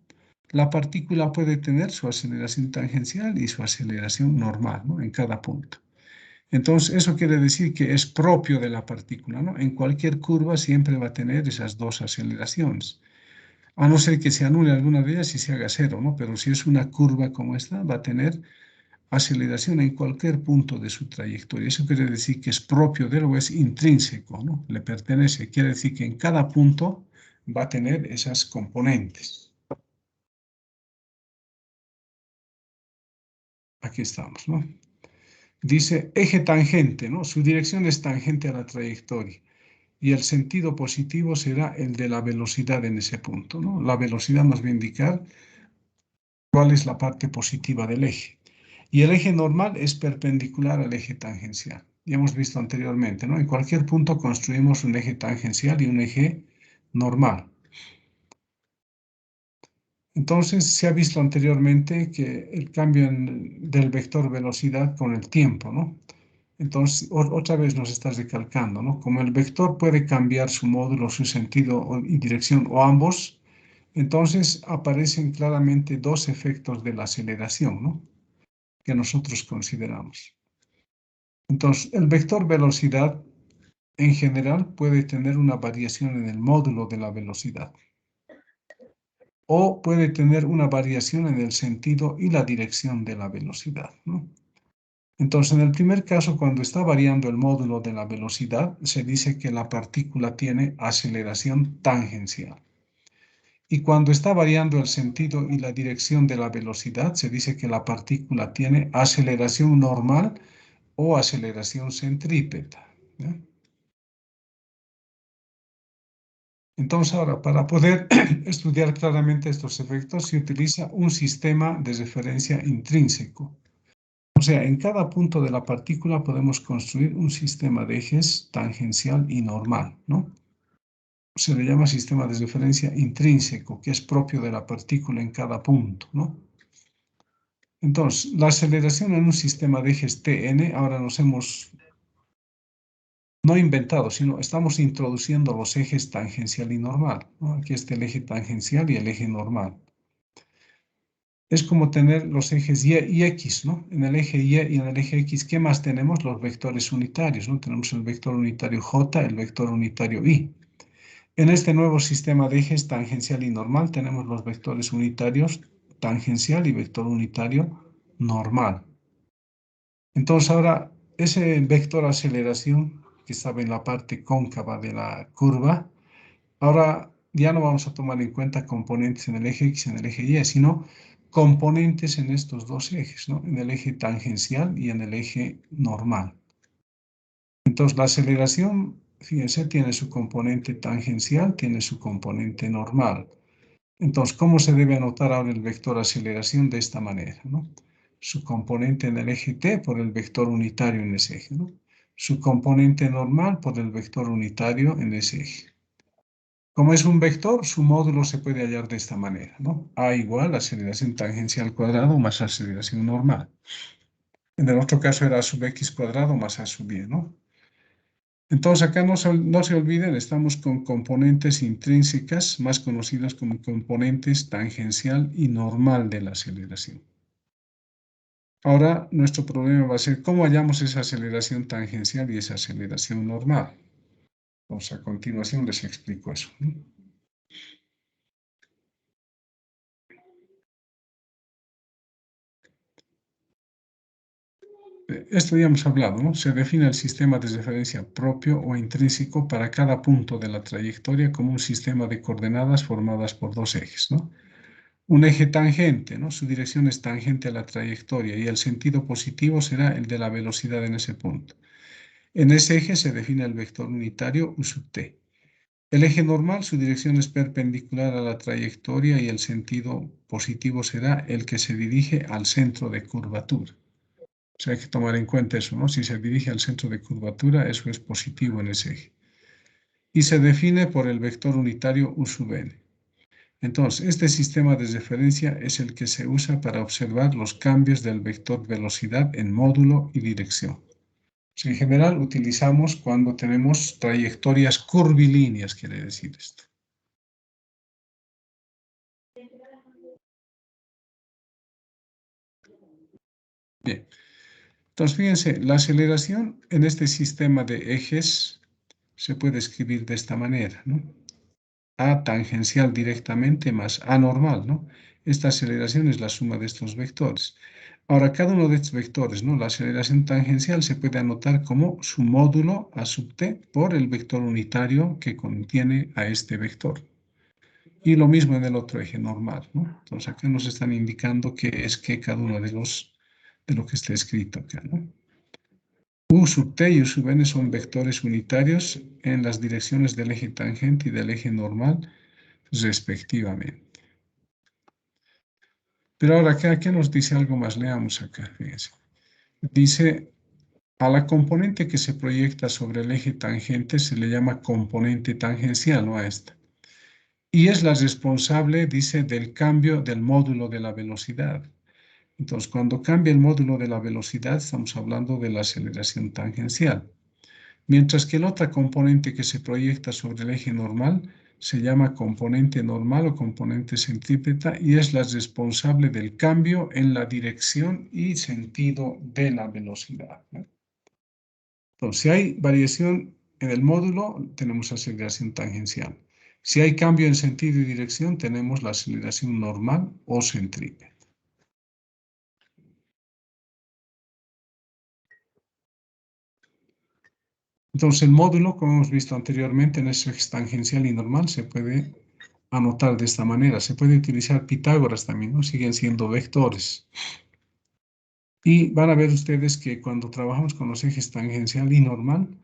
la partícula puede tener su aceleración tangencial y su aceleración normal, ¿no? En cada punto. Entonces, eso quiere decir que es propio de la partícula, ¿no? En cualquier curva siempre va a tener esas dos aceleraciones. A no ser que se anule alguna de ellas y se haga cero, ¿no? Pero si es una curva como esta, va a tener aceleración en cualquier punto de su trayectoria. Eso quiere decir que es propio de él o es intrínseco, ¿no? Le pertenece. Quiere decir que en cada punto va a tener esas componentes. Aquí estamos, ¿no? Dice eje tangente, ¿no? Su dirección es tangente a la trayectoria. Y el sentido positivo será el de la velocidad en ese punto, ¿no? La velocidad nos va a indicar cuál es la parte positiva del eje. Y el eje normal es perpendicular al eje tangencial. Ya hemos visto anteriormente, ¿no? En cualquier punto construimos un eje tangencial y un eje normal. Entonces, se ha visto anteriormente que el cambio del vector velocidad con el tiempo, ¿no? Entonces, otra vez nos estás recalcando, ¿no? Como el vector puede cambiar su módulo, su sentido y dirección, o ambos, entonces aparecen claramente dos efectos de la aceleración, ¿no? Que nosotros consideramos. Entonces, el vector velocidad en general puede tener una variación en el módulo de la velocidad o puede tener una variación en el sentido y la dirección de la velocidad, ¿no? Entonces, en el primer caso, cuando está variando el módulo de la velocidad, se dice que la partícula tiene aceleración tangencial. Y cuando está variando el sentido y la dirección de la velocidad, se dice que la partícula tiene aceleración normal o aceleración centrípeta, ¿ya? Entonces, ahora, para poder estudiar claramente estos efectos, se utiliza un sistema de referencia intrínseco. O sea, en cada punto de la partícula podemos construir un sistema de ejes tangencial y normal, ¿no? Se le llama sistema de referencia intrínseco, que es propio de la partícula en cada punto, ¿no? Entonces, la aceleración en un sistema de ejes Tn, ahora nos hemos no inventado, sino estamos introduciendo los ejes tangencial y normal, ¿no? Aquí está el eje tangencial y el eje normal. Es como tener los ejes Y y X, ¿no? En el eje Y y en el eje X, ¿qué más tenemos? Los vectores unitarios, ¿no? Tenemos el vector unitario J, el vector unitario Y. En este nuevo sistema de ejes tangencial y normal tenemos los vectores unitarios tangencial y vector unitario normal. Entonces ahora, ese vector aceleración que estaba en la parte cóncava de la curva, ahora ya no vamos a tomar en cuenta componentes en el eje X y en el eje Y, sino componentes en estos dos ejes, ¿no? En el eje tangencial y en el eje normal. Entonces, la aceleración, fíjense, tiene su componente tangencial, tiene su componente normal. Entonces, ¿cómo se debe anotar ahora el vector aceleración? De esta manera, ¿no? Su componente en el eje T por el vector unitario en ese eje, ¿no? Su componente normal por el vector unitario en ese eje. Como es un vector, su módulo se puede hallar de esta manera, ¿no? A igual aceleración tangencial cuadrado más aceleración normal. En el otro caso era a sub x cuadrado más a sub y, ¿no? Entonces acá no se olviden, estamos con componentes intrínsecas, más conocidas como componentes tangencial y normal de la aceleración. Ahora nuestro problema va a ser cómo hallamos esa aceleración tangencial y esa aceleración normal. Pues a continuación les explico eso, ¿no? Esto ya hemos hablado, ¿no? Se define el sistema de referencia propio o intrínseco para cada punto de la trayectoria como un sistema de coordenadas formadas por dos ejes, ¿no? Un eje tangente, ¿no? Su dirección es tangente a la trayectoria y el sentido positivo será el de la velocidad en ese punto. En ese eje se define el vector unitario U sub t. El eje normal, su dirección es perpendicular a la trayectoria y el sentido positivo será el que se dirige al centro de curvatura. O sea, hay que tomar en cuenta eso, ¿no? Si se dirige al centro de curvatura, eso es positivo en ese eje. Y se define por el vector unitario U sub n. Entonces, este sistema de referencia es el que se usa para observar los cambios del vector velocidad en módulo y dirección. O sea, en general utilizamos cuando tenemos trayectorias curvilíneas, quiere decir esto. Bien. Entonces, fíjense, la aceleración en este sistema de ejes se puede escribir de esta manera, ¿no? A tangencial directamente más A normal, ¿no? Esta aceleración es la suma de estos vectores. Ahora, cada uno de estos vectores, ¿no? La aceleración tangencial se puede anotar como su módulo A sub t por el vector unitario que contiene a este vector. Y lo mismo en el otro eje normal, ¿no? Entonces, acá nos están indicando qué es que cada uno de lo que está escrito acá, ¿no? U sub t y U sub n son vectores unitarios en las direcciones del eje tangente y del eje normal, respectivamente. Pero ahora acá, ¿qué nos dice algo más? Leamos acá, fíjense. Dice, a la componente que se proyecta sobre el eje tangente se le llama componente tangencial, ¿no? A esta. y es la responsable, dice, del cambio del módulo de la velocidad. Entonces, cuando cambia el módulo de la velocidad, estamos hablando de la aceleración tangencial. Mientras que la otra componente que se proyecta sobre el eje normal se llama componente normal o componente centrípeta y es la responsable del cambio en la dirección y sentido de la velocidad, ¿no? Entonces, si hay variación en el módulo, tenemos aceleración tangencial. Si hay cambio en sentido y dirección, tenemos la aceleración normal o centrípeta. Entonces, el módulo, como hemos visto anteriormente, en ese eje tangencial y normal, se puede anotar de esta manera. Se puede utilizar Pitágoras también, ¿no? Siguen siendo vectores. Y van a ver ustedes que cuando trabajamos con los ejes tangencial y normal,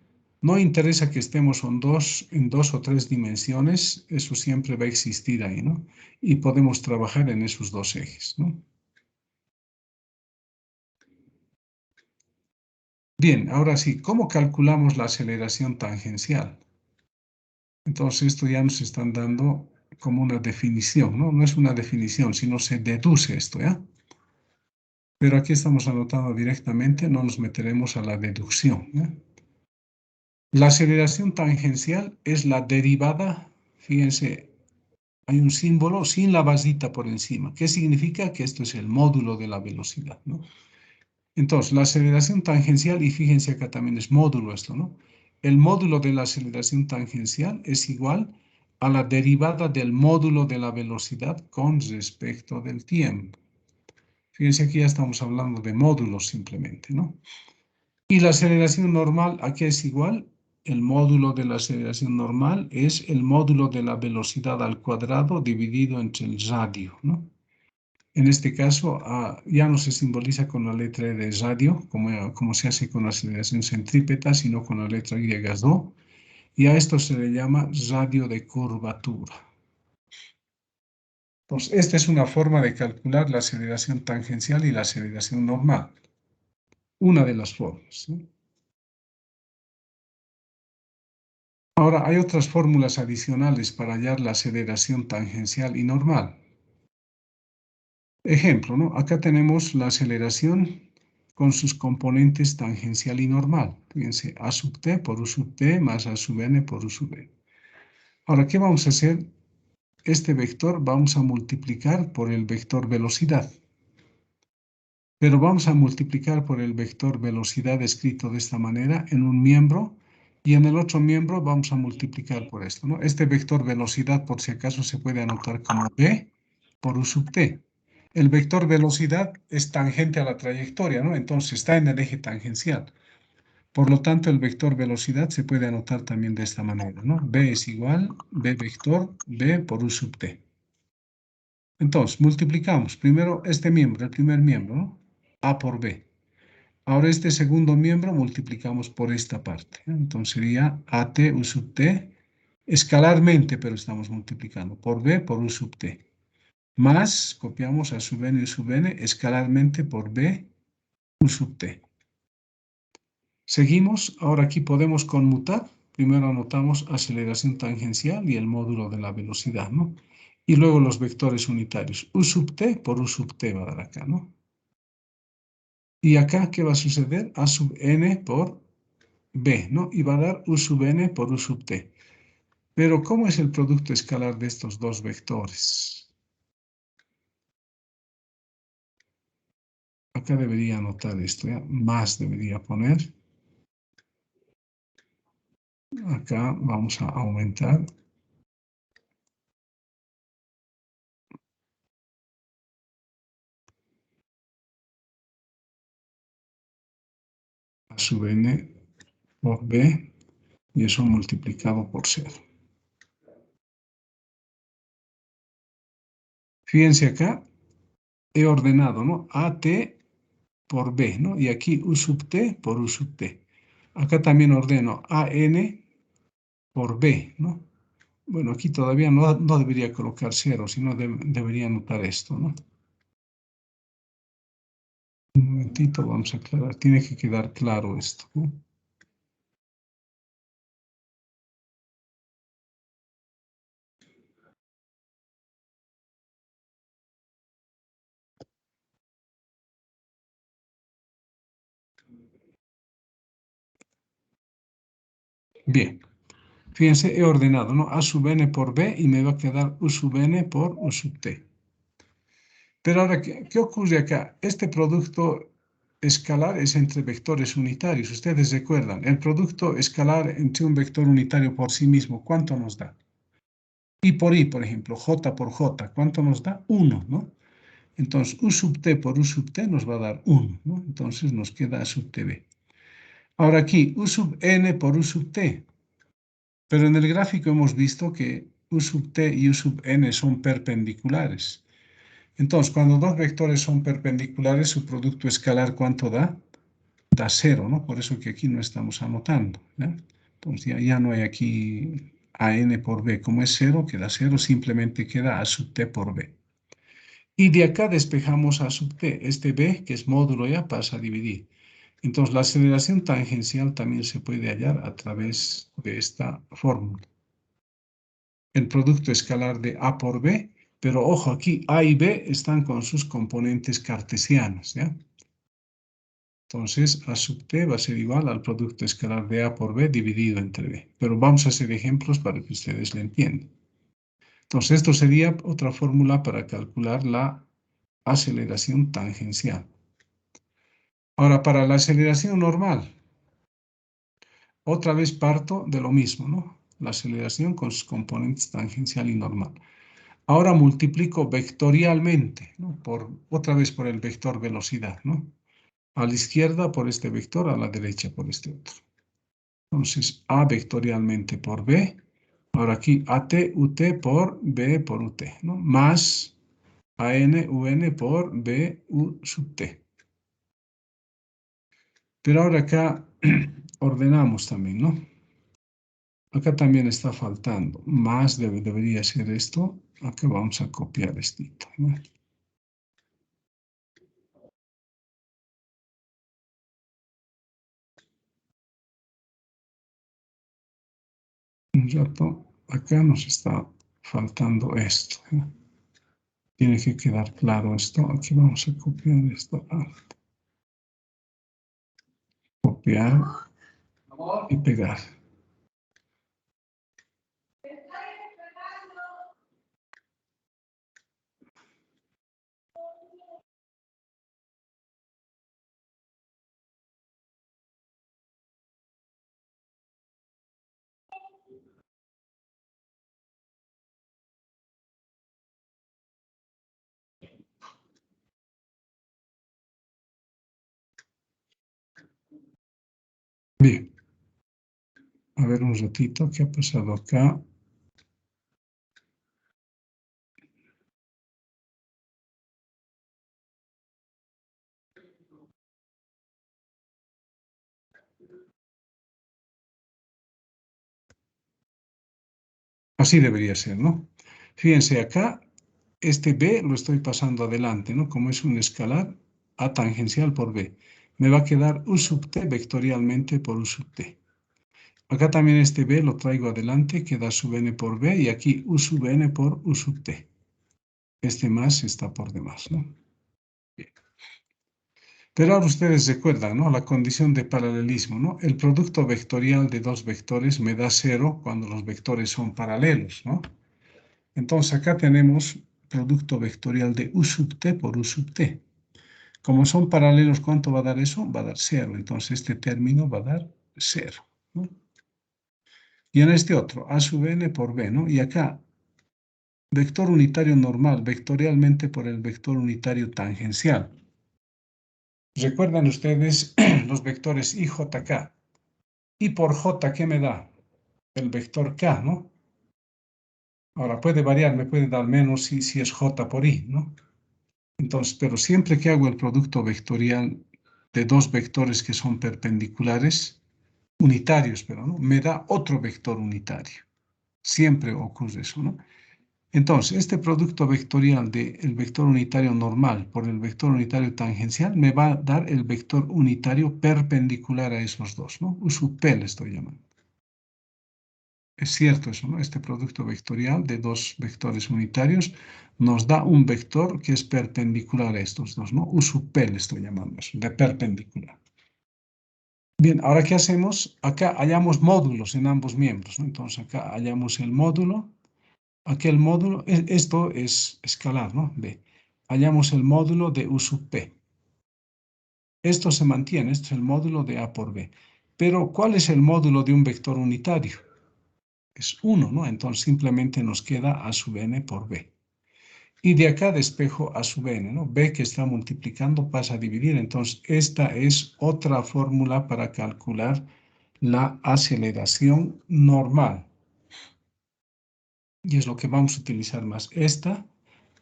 no interesa que estemos en dos o tres dimensiones, eso siempre va a existir ahí, ¿no? Y podemos trabajar en esos dos ejes, ¿no? Bien, ahora sí, ¿cómo calculamos la aceleración tangencial? Entonces, esto ya nos están dando como una definición, ¿no? No es una definición, sino se deduce esto, ¿ya? Pero aquí estamos anotando directamente, no nos meteremos a la deducción, ¿ya? La aceleración tangencial es la derivada, fíjense, hay un símbolo sin la basita por encima. ¿Qué significa? Que esto es el módulo de la velocidad, ¿no? Entonces, la aceleración tangencial, y fíjense acá también es módulo esto, ¿no? El módulo de la aceleración tangencial es igual a la derivada del módulo de la velocidad con respecto del tiempo. Fíjense aquí ya estamos hablando de módulos simplemente, ¿no? Y la aceleración normal, aquí es igual. El módulo de la aceleración normal es el módulo de la velocidad al cuadrado dividido entre el radio, ¿no? En este caso, ya no se simboliza con la letra E de radio, como se hace con la aceleración centrípeta, sino con la letra Y do, y a esto se le llama radio de curvatura. Pues esta es una forma de calcular la aceleración tangencial y la aceleración normal. Una de las formas, ¿no? Ahora, hay otras fórmulas adicionales para hallar la aceleración tangencial y normal. Ejemplo, ¿no? Acá tenemos la aceleración con sus componentes tangencial y normal. Fíjense, A sub t por U sub t más A sub n por U sub n. Ahora, ¿qué vamos a hacer? Este vector vamos a multiplicar por el vector velocidad. Pero vamos a multiplicar por el vector velocidad escrito de esta manera en un miembro y en el otro miembro vamos a multiplicar por esto, ¿no? Este vector velocidad, por si acaso, se puede anotar como v por U sub t. El vector velocidad es tangente a la trayectoria, ¿no? Entonces está en el eje tangencial. Por lo tanto, el vector velocidad se puede anotar también de esta manera, ¿no? V es igual, v vector, v por U sub t. Entonces, multiplicamos primero este miembro, el primer miembro, ¿no? A por B. Ahora este segundo miembro multiplicamos por esta parte, ¿eh? Entonces sería AT U sub T, escalarmente, pero estamos multiplicando, por B por U sub T. Más, copiamos A sub N U sub N, escalarmente por B U sub T. Seguimos, ahora aquí podemos conmutar. Primero anotamos aceleración tangencial y el módulo de la velocidad, ¿no? Y luego los vectores unitarios. U sub T por U sub T va a dar acá, ¿no? Y acá, ¿qué va a suceder? A sub N por B, ¿no? Y va a dar U sub N por U sub T. Pero, ¿cómo es el producto escalar de estos dos vectores? Acá debería anotar esto, ¿ya? Más debería poner. Acá vamos a aumentar. A sub N por B y eso multiplicado por 0. Fíjense acá, he ordenado, ¿no? AT por B, ¿no? Y aquí U sub T por U sub T. Acá también ordeno AN por B, ¿no? Bueno, aquí todavía no debería colocar 0, sino debería anotar esto, ¿no? Un momentito, vamos a aclarar. Tiene que quedar claro esto, ¿no? Bien. Fíjense, he ordenado, ¿no? A sub n por b y me va a quedar u sub n por u sub t. Pero ahora, ¿qué ocurre acá? Este producto escalar es entre vectores unitarios. Ustedes recuerdan, el producto escalar entre un vector unitario por sí mismo, ¿cuánto nos da? I por I, por ejemplo, J por J, ¿cuánto nos da? 1, ¿no? Entonces, U sub T por U sub T nos va a dar 1, ¿no? Entonces nos queda A sub TB. Ahora aquí, U sub N por U sub T. Pero en el gráfico hemos visto que U sub T y U sub N son perpendiculares. Entonces, cuando dos vectores son perpendiculares, su producto escalar, ¿cuánto da? Da 0, ¿no? Por eso que aquí no estamos anotando, ¿ya? Entonces, ya no hay aquí AN por B. Como es 0, queda 0, simplemente queda A sub T por B. Y de acá despejamos A sub T. Este B, que es módulo ya, pasa a dividir. Entonces, la aceleración tangencial también se puede hallar a través de esta fórmula. El producto escalar de A por B, pero ojo, aquí A y B están con sus componentes cartesianos, ¿ya? Entonces, A sub T va a ser igual al producto escalar de A por B dividido entre B. Pero vamos a hacer ejemplos para que ustedes lo entiendan. Entonces, esto sería otra fórmula para calcular la aceleración tangencial. Ahora, para la aceleración normal, otra vez parto de lo mismo, ¿no? La aceleración con sus componentes tangencial y normal. Ahora multiplico vectorialmente, ¿no? Otra vez por el vector velocidad, ¿no? A la izquierda por este vector, a la derecha por este otro. Entonces, A vectorialmente por B. Ahora aquí AT, UT por B por UT, ¿no? Más AN, UN por B, U sub T. Pero ahora acá ordenamos también, ¿no? Acá también está faltando. Más debería ser esto. Acá vamos a copiar esto, ¿no? Un rato, acá nos está faltando esto, ¿eh? Tiene que quedar claro esto. Aquí vamos a copiar esto. Copiar y pegar. Bien. A ver un ratito, ¿qué ha pasado acá? Así debería ser, ¿no? Fíjense acá, este B lo estoy pasando adelante, ¿no? Como es un escalar, A tangencial por B. Me va a quedar U sub T vectorialmente por U sub T. Acá también este B lo traigo adelante, queda sub N por B, y aquí U sub N por U sub T. Este más está por demás, ¿no? Bien. Pero ahora ustedes recuerdan, ¿no? La condición de paralelismo, ¿no? El producto vectorial de dos vectores me da 0 cuando los vectores son paralelos, ¿no? Entonces acá tenemos producto vectorial de U sub T por U sub T. Como son paralelos, ¿cuánto va a dar eso? Va a dar 0. Entonces este término va a dar 0, ¿no? Y en este otro, A sub N por B, ¿no? Y acá, vector unitario normal, vectorialmente por el vector unitario tangencial. ¿Recuerdan ustedes los vectores I, J, K? I por J, ¿qué me da? El vector K, ¿no? Ahora puede variar, me puede dar menos si es J por I, ¿no? Entonces, pero siempre que hago el producto vectorial de dos vectores que son perpendiculares, unitarios, pero ¿no? Me da otro vector unitario. Siempre ocurre eso, ¿no? Entonces, este producto vectorial del vector unitario normal por el vector unitario tangencial me va a dar el vector unitario perpendicular a esos dos, ¿no? U sub P le estoy llamando. Es cierto eso, ¿no? Este producto vectorial de dos vectores unitarios nos da un vector que es perpendicular a estos dos, ¿no? U sub P le estoy llamando eso, de perpendicular. Bien, ahora ¿qué hacemos? Acá hallamos módulos en ambos miembros, ¿no? Entonces acá hallamos el módulo. Aquel módulo, esto es escalar, ¿no? B. Hallamos el módulo de U sub P. Esto se mantiene, esto es el módulo de A por B. Pero, ¿cuál es el módulo de un vector unitario? Es 1, ¿no? Entonces simplemente nos queda A sub n por B. Y de acá despejo A sub n, ¿no? B que está multiplicando pasa a dividir. Entonces, esta es otra fórmula para calcular la aceleración normal. Y es lo que vamos a utilizar más. Esta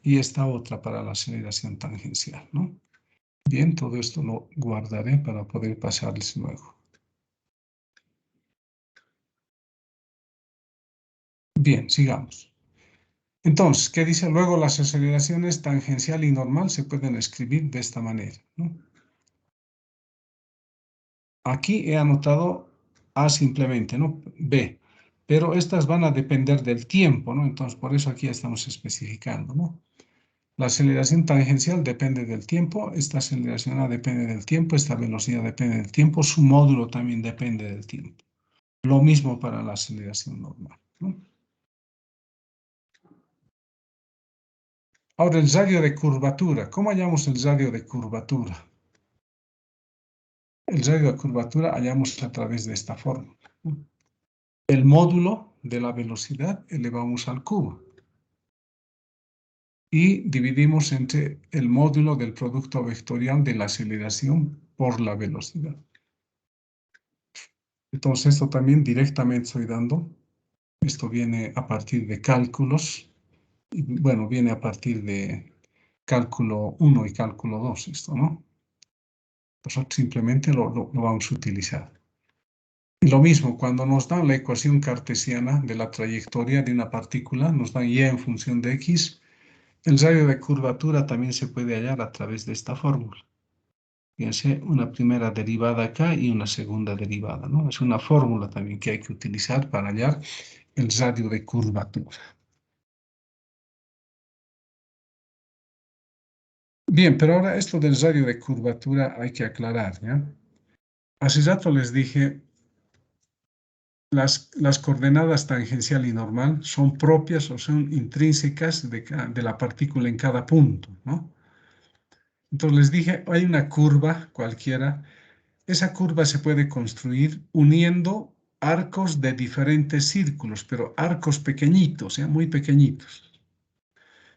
y esta otra para la aceleración tangencial, ¿no? Bien, todo esto lo guardaré para poder pasarles luego. Bien, sigamos. Entonces, ¿qué dice? Luego las aceleraciones tangencial y normal se pueden escribir de esta manera, ¿no? Aquí he anotado A simplemente, ¿no? B. Pero estas van a depender del tiempo, ¿no? Entonces, por eso aquí estamos especificando, ¿no? La aceleración tangencial depende del tiempo, esta aceleración A depende del tiempo, esta velocidad depende del tiempo, su módulo también depende del tiempo. Lo mismo para la aceleración normal, ¿no? Ahora, el radio de curvatura. ¿Cómo hallamos el radio de curvatura? El radio de curvatura hallamos a través de esta fórmula, ¿no? El módulo de la velocidad elevamos al cubo y dividimos entre el módulo del producto vectorial de la aceleración por la velocidad. Entonces, esto también directamente estoy dando. Esto viene a partir de cálculos. Y, bueno, viene a partir de cálculo 1 y cálculo 2, esto, ¿no? Nosotros simplemente lo vamos a utilizar. Y lo mismo, cuando nos dan la ecuación cartesiana de la trayectoria de una partícula, nos dan y en función de x, el radio de curvatura también se puede hallar a través de esta fórmula. Fíjense, una primera derivada acá y una segunda derivada, ¿no? Es una fórmula también que hay que utilizar para hallar el radio de curvatura. Bien, pero ahora esto del radio de curvatura hay que aclarar, ¿ya? Hace rato les dije, las coordenadas tangencial y normal son propias o son intrínsecas de la partícula en cada punto, ¿no? Entonces les dije, hay una curva cualquiera. Esa curva se puede construir uniendo arcos de diferentes círculos, pero arcos pequeñitos, muy pequeñitos.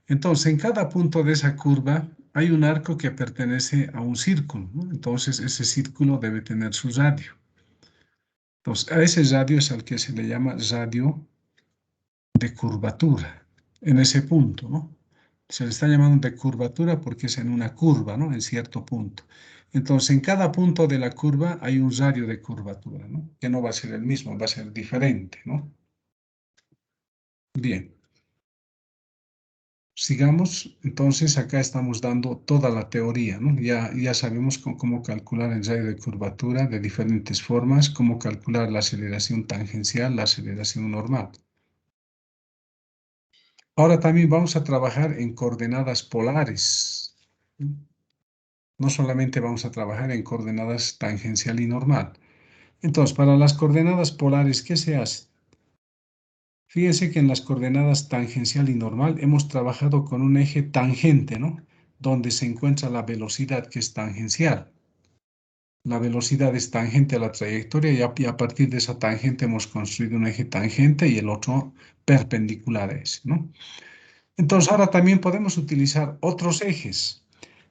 Entonces, en cada punto de esa curva hay un arco que pertenece a un círculo, ¿no? Entonces, ese círculo debe tener su radio. Entonces, a ese radio es al que se le llama radio de curvatura, en ese punto, ¿no? Se le está llamando de curvatura porque es en una curva, ¿no? En cierto punto. Entonces, en cada punto de la curva hay un radio de curvatura, ¿no? Que no va a ser el mismo, va a ser diferente, ¿no? Bien. Sigamos, entonces acá estamos dando toda la teoría, ¿no? Ya sabemos cómo calcular el radio de curvatura de diferentes formas, cómo calcular la aceleración tangencial, la aceleración normal. Ahora también vamos a trabajar en coordenadas polares. No solamente vamos a trabajar en coordenadas tangencial y normal. Entonces, para las coordenadas polares, ¿qué se hace? Fíjense que en las coordenadas tangencial y normal hemos trabajado con un eje tangente, ¿no? Donde se encuentra la velocidad que es tangencial. La velocidad es tangente a la trayectoria y a partir de esa tangente hemos construido un eje tangente y el otro perpendicular a ese, ¿no? Entonces ahora también podemos utilizar otros ejes.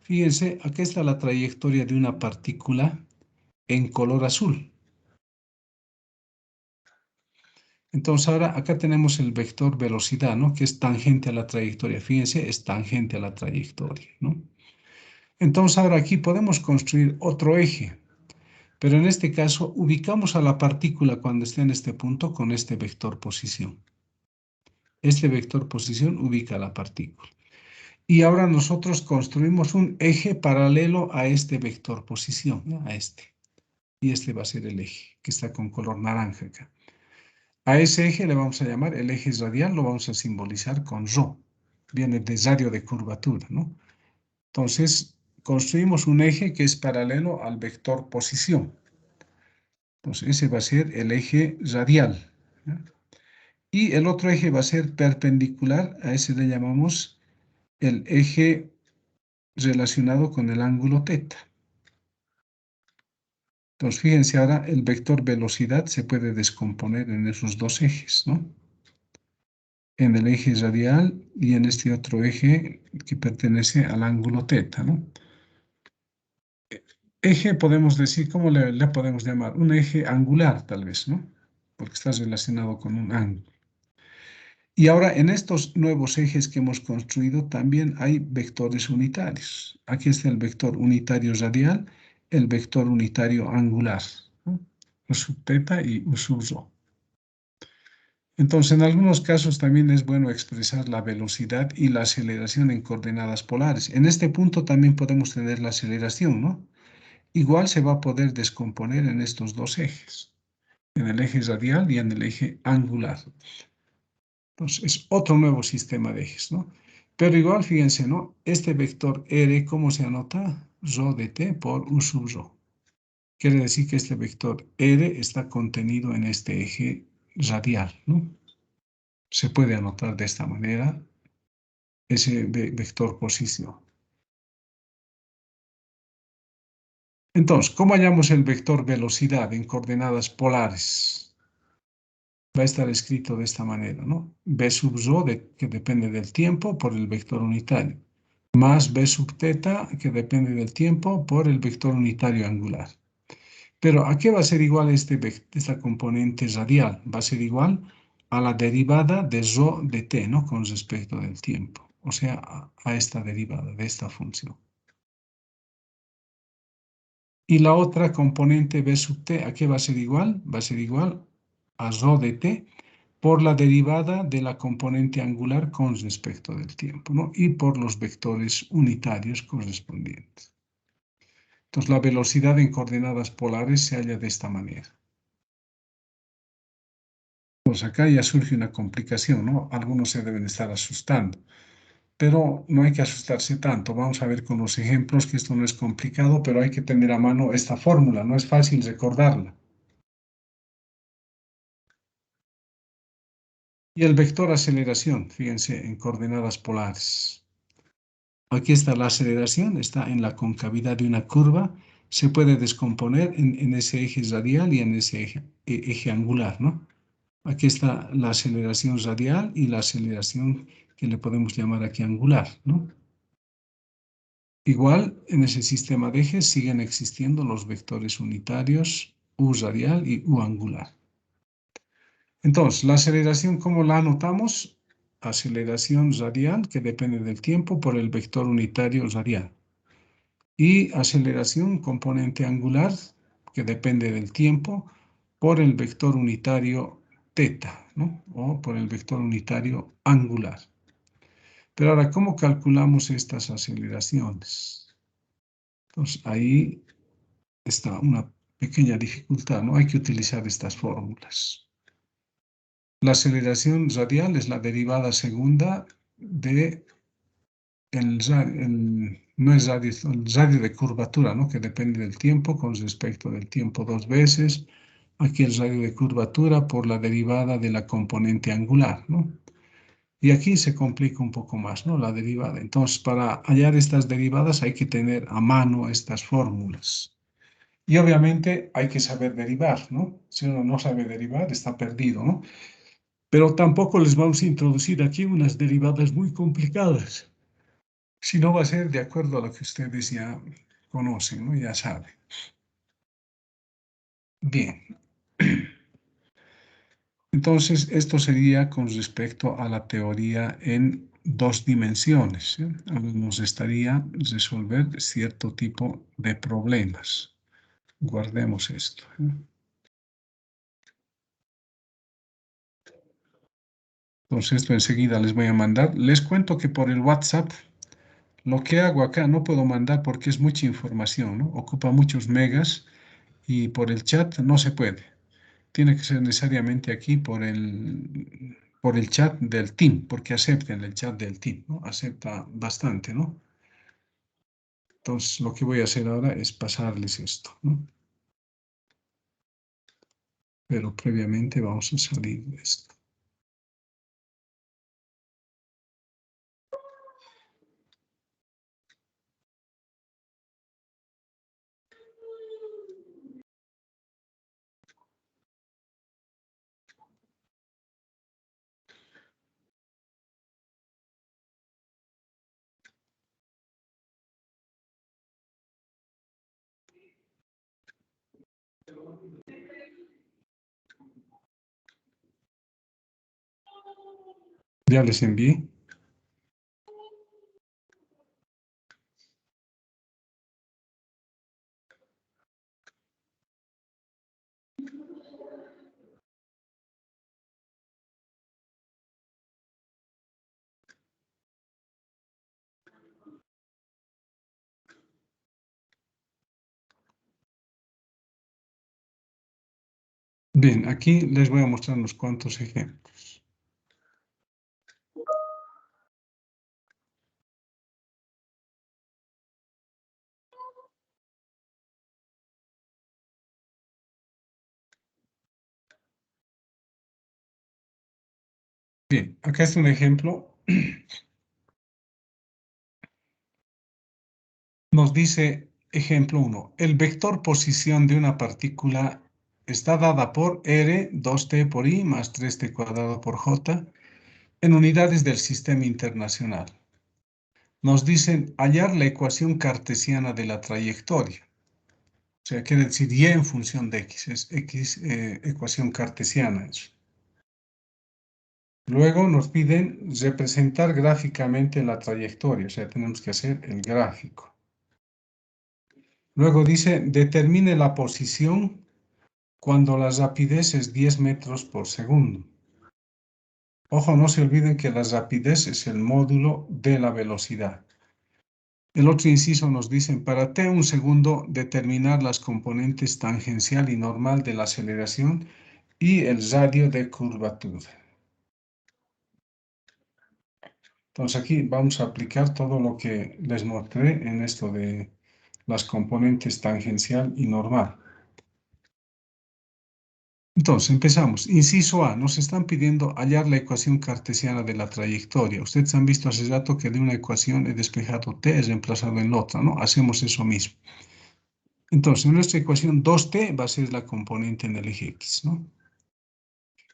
Fíjense, aquí está la trayectoria de una partícula en color azul. Entonces ahora acá tenemos el vector velocidad, ¿no? Que es tangente a la trayectoria. Fíjense, es tangente a la trayectoria, ¿no? Entonces ahora aquí podemos construir otro eje, pero en este caso ubicamos a la partícula cuando esté en este punto con este vector posición. Este vector posición ubica a la partícula. Y ahora nosotros construimos un eje paralelo a este vector posición, ¿no? A este. Y este va a ser el eje, que está con color naranja acá. A ese eje le vamos a llamar el eje radial, lo vamos a simbolizar con ρ. Viene de radio de curvatura, ¿no? Entonces, construimos un eje que es paralelo al vector posición. Entonces, ese va a ser el eje radial, ¿ya? Y el otro eje va a ser perpendicular, a ese le llamamos el eje relacionado con el ángulo θ. Entonces, fíjense ahora, el vector velocidad se puede descomponer en esos dos ejes, ¿no? En el eje radial y en este otro eje que pertenece al ángulo θ, ¿no? Eje podemos decir, ¿cómo le podemos llamar? Un eje angular, tal vez, ¿no? Porque está relacionado con un ángulo. Y ahora, en estos nuevos ejes que hemos construido, también hay vectores unitarios. Aquí está el vector unitario radial, el vector unitario angular, ¿no? U sub θ y U sub ρ. Entonces, en algunos casos también es bueno expresar la velocidad y la aceleración en coordenadas polares. En este punto también podemos tener la aceleración, ¿no? Igual se va a poder descomponer en estos dos ejes, en el eje radial y en el eje angular. Entonces, es otro nuevo sistema de ejes, ¿no? Pero igual, fíjense, ¿no? Este vector R, ¿cómo se anota? Rho de t por U sub ρ. Quiere decir que este vector R está contenido en este eje radial, ¿no? Se puede anotar de esta manera ese vector posición. Entonces, ¿cómo hallamos el vector velocidad en coordenadas polares? Va a estar escrito de esta manera, ¿no? B sub ρ, que depende del tiempo, por el vector unitario, más B sub θ, que depende del tiempo, por el vector unitario angular. Pero ¿a qué va a ser igual esta componente radial? Va a ser igual a la derivada de ρ de t, ¿no? Con respecto del tiempo, o sea, a esta derivada de esta función. Y la otra componente B sub t, ¿a qué va a ser igual? Va a ser igual a ρ de t por la derivada de la componente angular con respecto del tiempo, ¿no? Y por los vectores unitarios correspondientes. Entonces, la velocidad en coordenadas polares se halla de esta manera. Pues acá ya surge una complicación, ¿no? Algunos se deben estar asustando, pero no hay que asustarse tanto. Vamos a ver con los ejemplos que esto no es complicado, pero hay que tener a mano esta fórmula, no es fácil recordarla. Y el vector aceleración, fíjense, en coordenadas polares. Aquí está la aceleración, está en la concavidad de una curva, se puede descomponer en ese eje radial y en ese eje angular, ¿no? Aquí está la aceleración radial y la aceleración que le podemos llamar aquí angular, ¿no? Igual, en ese sistema de ejes siguen existiendo los vectores unitarios U radial y U angular. Entonces, la aceleración, ¿cómo la anotamos? Aceleración radial, que depende del tiempo, por el vector unitario radial. Y aceleración componente angular, que depende del tiempo, por el vector unitario θ, ¿no? O por el vector unitario angular. Pero ahora, ¿cómo calculamos estas aceleraciones? Entonces, ahí está una pequeña dificultad, ¿no? Hay que utilizar estas fórmulas. La aceleración radial es la derivada segunda de el radio de curvatura, ¿no? Que depende del tiempo con respecto del tiempo dos veces. Aquí el radio de curvatura por la derivada de la componente angular, ¿no? Y aquí se complica un poco más, ¿no? La derivada. Entonces, para hallar estas derivadas hay que tener a mano estas fórmulas. Y obviamente hay que saber derivar, ¿no? Si uno no sabe derivar, está perdido, ¿no? Pero tampoco les vamos a introducir aquí unas derivadas muy complicadas. Si no, va a ser de acuerdo a lo que ustedes ya conocen, ¿no? Ya saben. Bien. Entonces, esto sería con respecto a la teoría en dos dimensiones, ¿sí? Ahora nos estaría resolver cierto tipo de problemas. Guardemos esto, ¿sí? Entonces, esto enseguida les voy a mandar. Les cuento que por el WhatsApp, lo que hago acá no puedo mandar porque es mucha información, ¿no? Ocupa muchos megas y por el chat no se puede. Tiene que ser necesariamente aquí por el chat del team, porque acepten el chat del team, ¿no? Acepta bastante, ¿no? Entonces, lo que voy a hacer ahora es pasarles esto, ¿no? pero previamente vamos a salir de esto. Ya les envié. Bien, aquí les voy a mostrar unos cuantos ejemplos. Bien, acá está un ejemplo. Nos dice, ejemplo 1, el vector posición de una partícula está dada por R, 2t por I más 3t cuadrado por J en unidades del sistema internacional. Nos dicen hallar la ecuación cartesiana de la trayectoria. O sea, quiere decir Y en función de X, es X, ecuación cartesiana eso. Luego nos piden representar gráficamente la trayectoria, o sea, tenemos que hacer el gráfico. Luego dice, determine la posición cuando la rapidez es 10 metros por segundo. Ojo, no se olviden que la rapidez es el módulo de la velocidad. El otro inciso nos dice, para t un segundo, determinar las componentes tangencial y normal de la aceleración y el radio de curvatura. Entonces aquí vamos a aplicar todo lo que les mostré en esto de las componentes tangencial y normal. Entonces empezamos. Inciso A, nos están pidiendo hallar la ecuación cartesiana de la trayectoria. Ustedes han visto hace rato que de una ecuación he despejado t, es reemplazado en la otra, ¿no? Hacemos eso mismo. Entonces, en nuestra ecuación 2t va a ser la componente en el eje x, ¿no?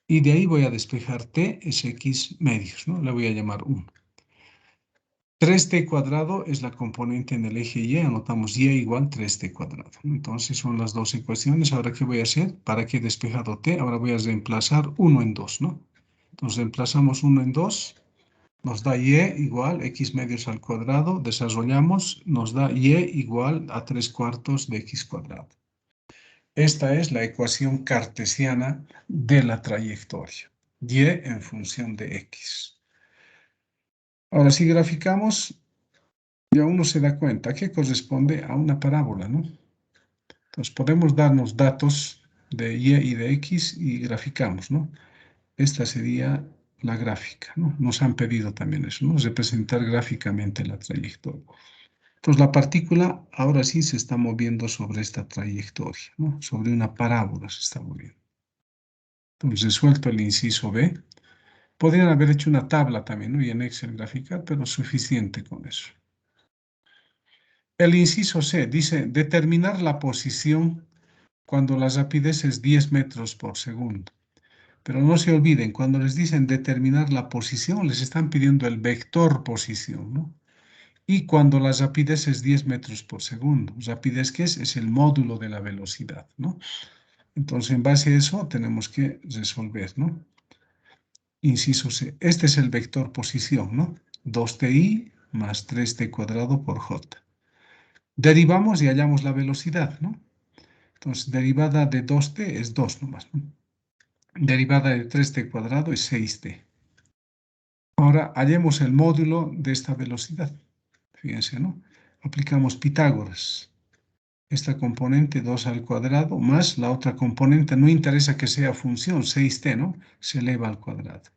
Y de ahí voy a despejar t, es x medios, ¿no? Le voy a llamar 1. 3t cuadrado es la componente en el eje y, anotamos y igual 3t cuadrado. Entonces son las dos ecuaciones. Ahora, ¿qué voy a hacer? ¿Para qué he despejado t? Ahora voy a reemplazar 1 en 2, ¿no? Entonces reemplazamos 1 en 2, nos da y igual x medios al cuadrado, desarrollamos, nos da y igual a 3/4 de x cuadrado. Esta es la ecuación cartesiana de la trayectoria, y en función de x. Ahora, si graficamos, ya uno se da cuenta que corresponde a una parábola, ¿no? Entonces, podemos darnos datos de y de x y graficamos, ¿no? Esta sería la gráfica, ¿no? Nos han pedido también eso, ¿no? Representar gráficamente la trayectoria. Entonces, la partícula ahora sí se está moviendo sobre esta trayectoria, ¿no? Sobre una parábola se está moviendo. Entonces, resuelto el inciso B. Podrían haber hecho una tabla también, ¿no? Y en Excel graficar, pero suficiente con eso. El inciso C dice determinar la posición cuando la rapidez es 10 metros por segundo. Pero no se olviden, cuando les dicen determinar la posición, les están pidiendo el vector posición, ¿no? Y cuando la rapidez es 10 metros por segundo. ¿Rapidez qué es? Es el módulo de la velocidad, ¿no? Entonces, en base a eso, tenemos que resolver, ¿no? Inciso C. Este es el vector posición, ¿no? 2ti más 3t cuadrado por j. Derivamos y hallamos la velocidad, ¿no? Entonces, derivada de 2t es 2 nomás, ¿no? Derivada de 3t cuadrado es 6t. Ahora, hallemos el módulo de esta velocidad. Fíjense, ¿no? Aplicamos Pitágoras. Esta componente 2 al cuadrado más la otra componente, no interesa que sea función, 6t, ¿no? Se eleva al cuadrado.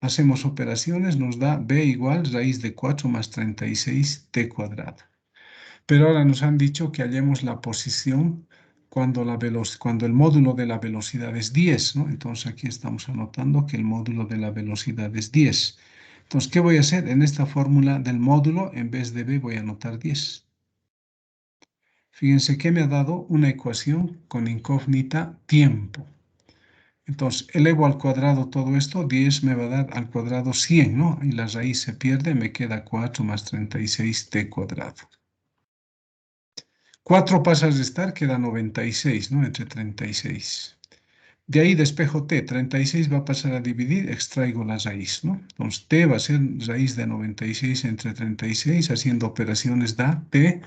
Hacemos operaciones, nos da b igual raíz de 4 más 36t cuadrado. Pero ahora nos han dicho que hallemos la posición cuando el módulo de la velocidad es 10, ¿no? Entonces aquí estamos anotando que el módulo de la velocidad es 10. Entonces, ¿qué voy a hacer? En esta fórmula del módulo, en vez de b, voy a anotar 10. Fíjense que me ha dado una ecuación con incógnita tiempo. Entonces, elevo al cuadrado todo esto, 10 me va a dar al cuadrado 100, ¿no? Y la raíz se pierde, me queda 4 más 36t cuadrado. 4 pasa a restar, queda 96, ¿no? Entre 36. De ahí despejo t, 36 va a pasar a dividir, extraigo la raíz, ¿no? Entonces, t va a ser raíz de 96 entre 36, haciendo operaciones da t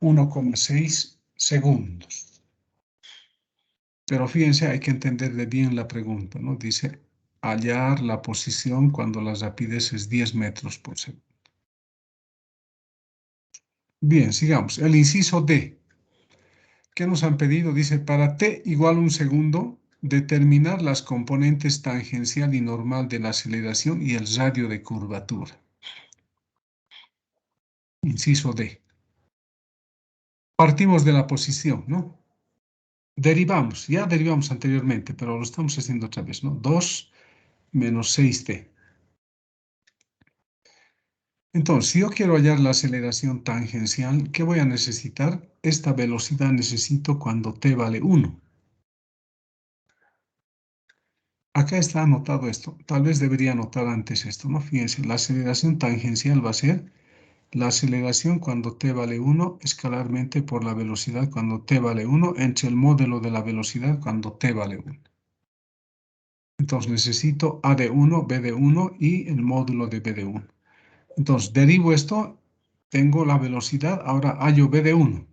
1,6 segundos. Pero fíjense, hay que entenderle bien la pregunta, ¿no? Dice, hallar la posición cuando la rapidez es 10 metros por segundo. Bien, sigamos. El inciso D. ¿Qué nos han pedido? Dice, para t igual a un segundo, determinar las componentes tangencial y normal de la aceleración y el radio de curvatura. Inciso D. Partimos de la posición, ¿no? Derivamos, ya derivamos anteriormente, pero lo estamos haciendo otra vez, ¿no? 2 menos 6t. Entonces, si yo quiero hallar la aceleración tangencial, ¿qué voy a necesitar? Esta velocidad necesito cuando t vale 1. Acá está anotado esto. Tal vez debería anotar antes esto, ¿no? Fíjense, la aceleración tangencial va a ser la aceleración cuando t vale 1 escalarmente por la velocidad cuando t vale 1 entre el módulo de la velocidad cuando t vale 1. Entonces necesito a de 1, b de 1 y el módulo de b de 1. Entonces derivo esto, tengo la velocidad, ahora hallo b de 1.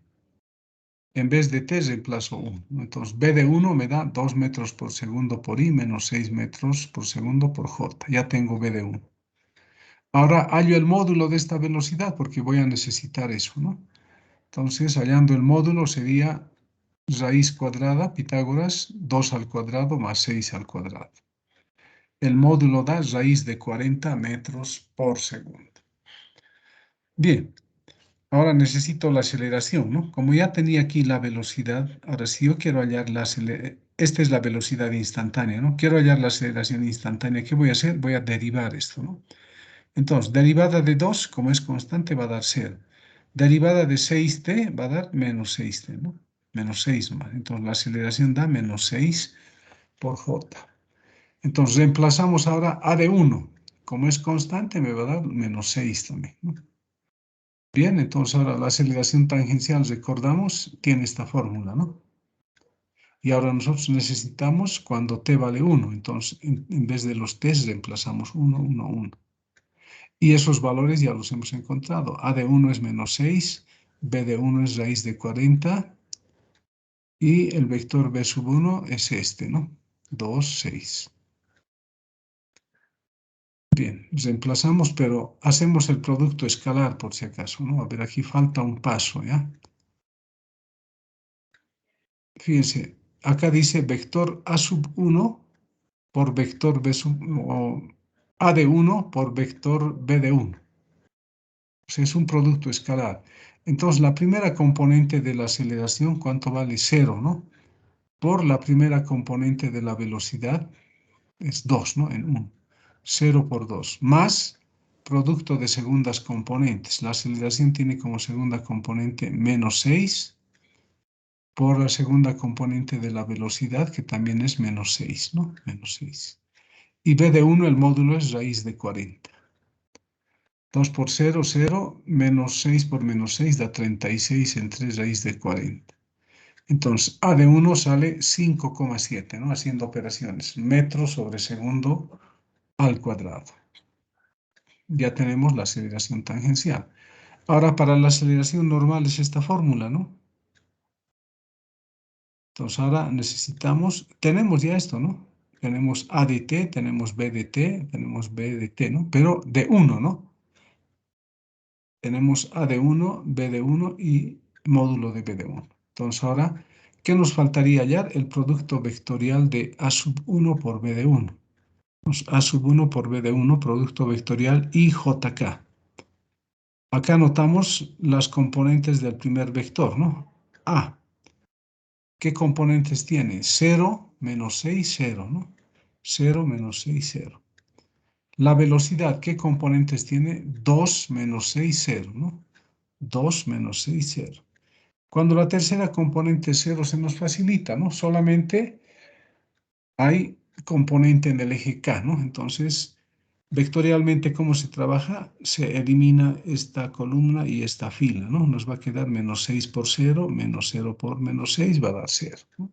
En vez de t reemplazo 1. Entonces b de 1 me da 2 metros por segundo por i menos 6 metros por segundo por j. Ya tengo b de 1. Ahora hallo el módulo de esta velocidad porque voy a necesitar eso, ¿no? Entonces, hallando el módulo sería raíz cuadrada, Pitágoras, 2 al cuadrado más 6 al cuadrado. El módulo da raíz de 40 metros por segundo. Bien, ahora necesito la aceleración, ¿no? Como ya tenía aquí la velocidad, ahora si yo quiero hallar la aceleración, esta es la velocidad instantánea, ¿no? Quiero hallar la aceleración instantánea, ¿qué voy a hacer? Voy a derivar esto, ¿no? Entonces, derivada de 2, como es constante, va a dar 0. Derivada de 6t va a dar menos 6t, ¿no? Menos 6 más. Entonces, la aceleración da menos 6 por j. Entonces, reemplazamos ahora a de 1. Como es constante, me va a dar menos 6 también, ¿no? Bien, entonces ahora la aceleración tangencial, recordamos, tiene esta fórmula, ¿no? Y ahora nosotros necesitamos cuando t vale 1. Entonces, en vez de los t, reemplazamos 1, 1, 1. Y esos valores ya los hemos encontrado. A de 1 es menos 6, b de 1 es raíz de 40 y el vector b sub 1 es este, ¿no? 2, 6. Bien, reemplazamos, pero hacemos el producto escalar por si acaso, ¿no? A ver, aquí falta un paso, ¿ya? Fíjense, acá dice vector a sub 1 por vector b sub 1, o a de 1 por vector b de 1. O sea, es un producto escalar. Entonces, la primera componente de la aceleración, ¿cuánto vale? 0, ¿no? Por la primera componente de la velocidad, es 2, ¿no? En 1. 0 por 2. Más producto de segundas componentes. La aceleración tiene como segunda componente menos 6 por la segunda componente de la velocidad, que también es menos 6, ¿no? Menos 6. Y b de 1, el módulo es raíz de 40. 2 por 0, 0, menos 6 por menos 6 da 36 entre raíz de 40. Entonces, A de 1 sale 5,7, ¿no? Haciendo operaciones, metros sobre segundo al cuadrado. Ya tenemos la aceleración tangencial. Ahora, para la aceleración normal es esta fórmula, ¿no? Entonces, ahora tenemos ya esto, ¿no? Tenemos A de t, tenemos B de t, tenemos B de t, ¿no? Pero de 1, ¿no? Tenemos A de 1, B de 1 y módulo de B de 1. Entonces ahora, ¿qué nos faltaría hallar? El producto vectorial de A sub 1 por B de 1. A sub 1 por B de 1, producto vectorial IJK. Acá anotamos las componentes del primer vector, ¿no? A. ¿qué componentes tiene? 0, menos 6, 0, ¿no? 0, menos 6, 0. La velocidad, ¿qué componentes tiene? 2, menos 6, 0, ¿no? 2, menos 6, 0. Cuando la tercera componente es 0 se nos facilita, ¿no? Solamente hay componente en el eje K, ¿no? Entonces, vectorialmente, ¿cómo se trabaja? Se elimina esta columna y esta fila, ¿no? Nos va a quedar menos 6 por 0, menos 0 por menos 6 va a dar 0, ¿no?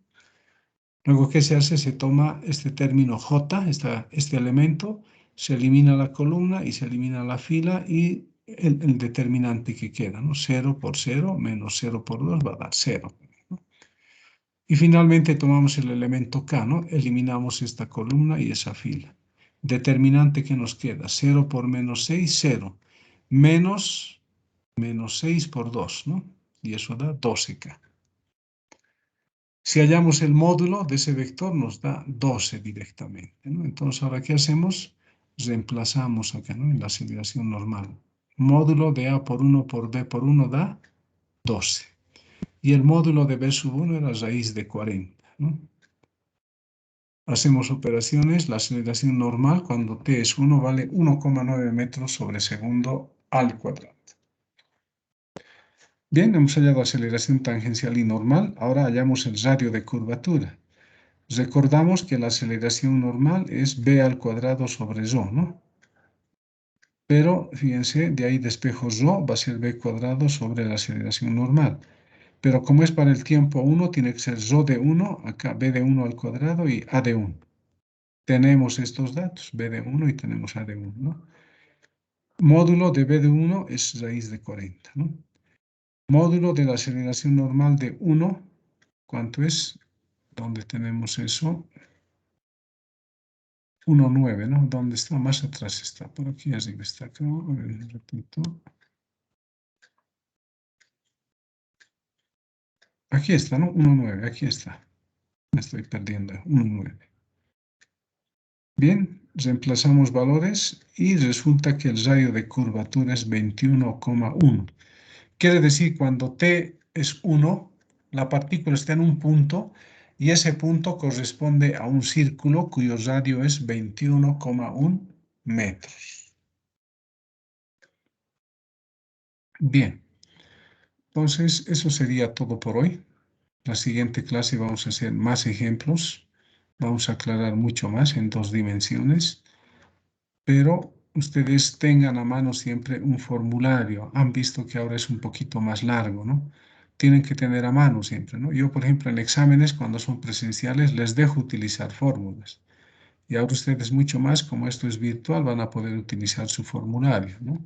Luego, ¿qué se hace? Se toma este término J, este elemento, se elimina la columna y se elimina la fila y el determinante que queda, ¿no? 0 por 0 menos 0 por 2 va a dar 0, ¿no? Y finalmente tomamos el elemento K, ¿no? Eliminamos esta columna y esa fila. Determinante que nos queda, 0 por menos 6, 0. Menos 6 por 2, ¿no? Y eso da 12K. Si hallamos el módulo de ese vector, nos da 12 directamente, ¿no? Entonces, ahora, ¿qué hacemos? Reemplazamos acá, ¿no? En la aceleración normal. Módulo de A por 1 por B por 1 da 12. Y el módulo de B sub 1 era raíz de 40, ¿no? Hacemos operaciones, la aceleración normal cuando t es 1 vale 1,9 metros sobre segundo al cuadrado. Bien, hemos hallado aceleración tangencial y normal, ahora hallamos el radio de curvatura. Recordamos que la aceleración normal es b al cuadrado sobre rho, ¿no? Pero, fíjense, de ahí despejo rho va a ser b cuadrado sobre la aceleración normal. Pero como es para el tiempo 1, tiene que ser rho de 1, acá b de 1 al cuadrado y a de 1. Tenemos estos datos, b de 1 y tenemos a de 1, ¿no? Módulo de b de 1 es raíz de 40, ¿no? Módulo de la aceleración normal de 1, ¿cuánto es? ¿Dónde tenemos eso? 1,9, ¿no? ¿Dónde está? Más atrás está, por aquí arriba está. Acá, repito. Aquí está, ¿no? 1,9, aquí está. Me estoy perdiendo, 1,9. Bien, reemplazamos valores y resulta que el radio de curvatura es 21,1. Quiere decir, cuando t es 1, la partícula está en un punto y ese punto corresponde a un círculo cuyo radio es 21,1 metros. Bien, entonces eso sería todo por hoy. La siguiente clase vamos a hacer más ejemplos. Vamos a aclarar mucho más en 2 dimensiones, pero ustedes tengan a mano siempre un formulario. Han visto que ahora es un poquito más largo, ¿no? Tienen que tener a mano siempre, ¿no? Yo, por ejemplo, en exámenes, cuando son presenciales, les dejo utilizar fórmulas. Y ahora ustedes mucho más, como esto es virtual, van a poder utilizar su formulario, ¿no?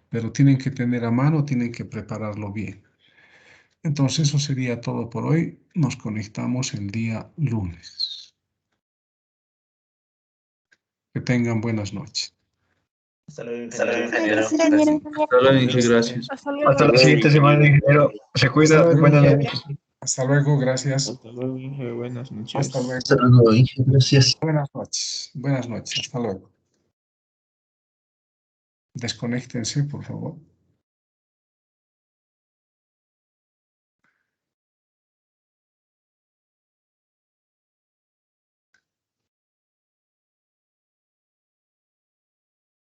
Pero tienen que tener a mano, tienen que prepararlo bien. Entonces, eso sería todo por hoy. Nos conectamos el día lunes. Que tengan buenas noches.
Hasta luego,
Hasta luego,
ingeniero.
ingeniero.
Hasta luego, Inge, gracias.
Hasta la siguiente semana, ingeniero. Se cuida.
Hasta luego.
Buenas noches.
Hasta luego, gracias.
Hasta luego, Inge, buenas noches.
Hasta luego.
Hasta luego, Inge. Gracias.
Buenas noches. Buenas noches. Hasta luego. Desconéctense, por favor.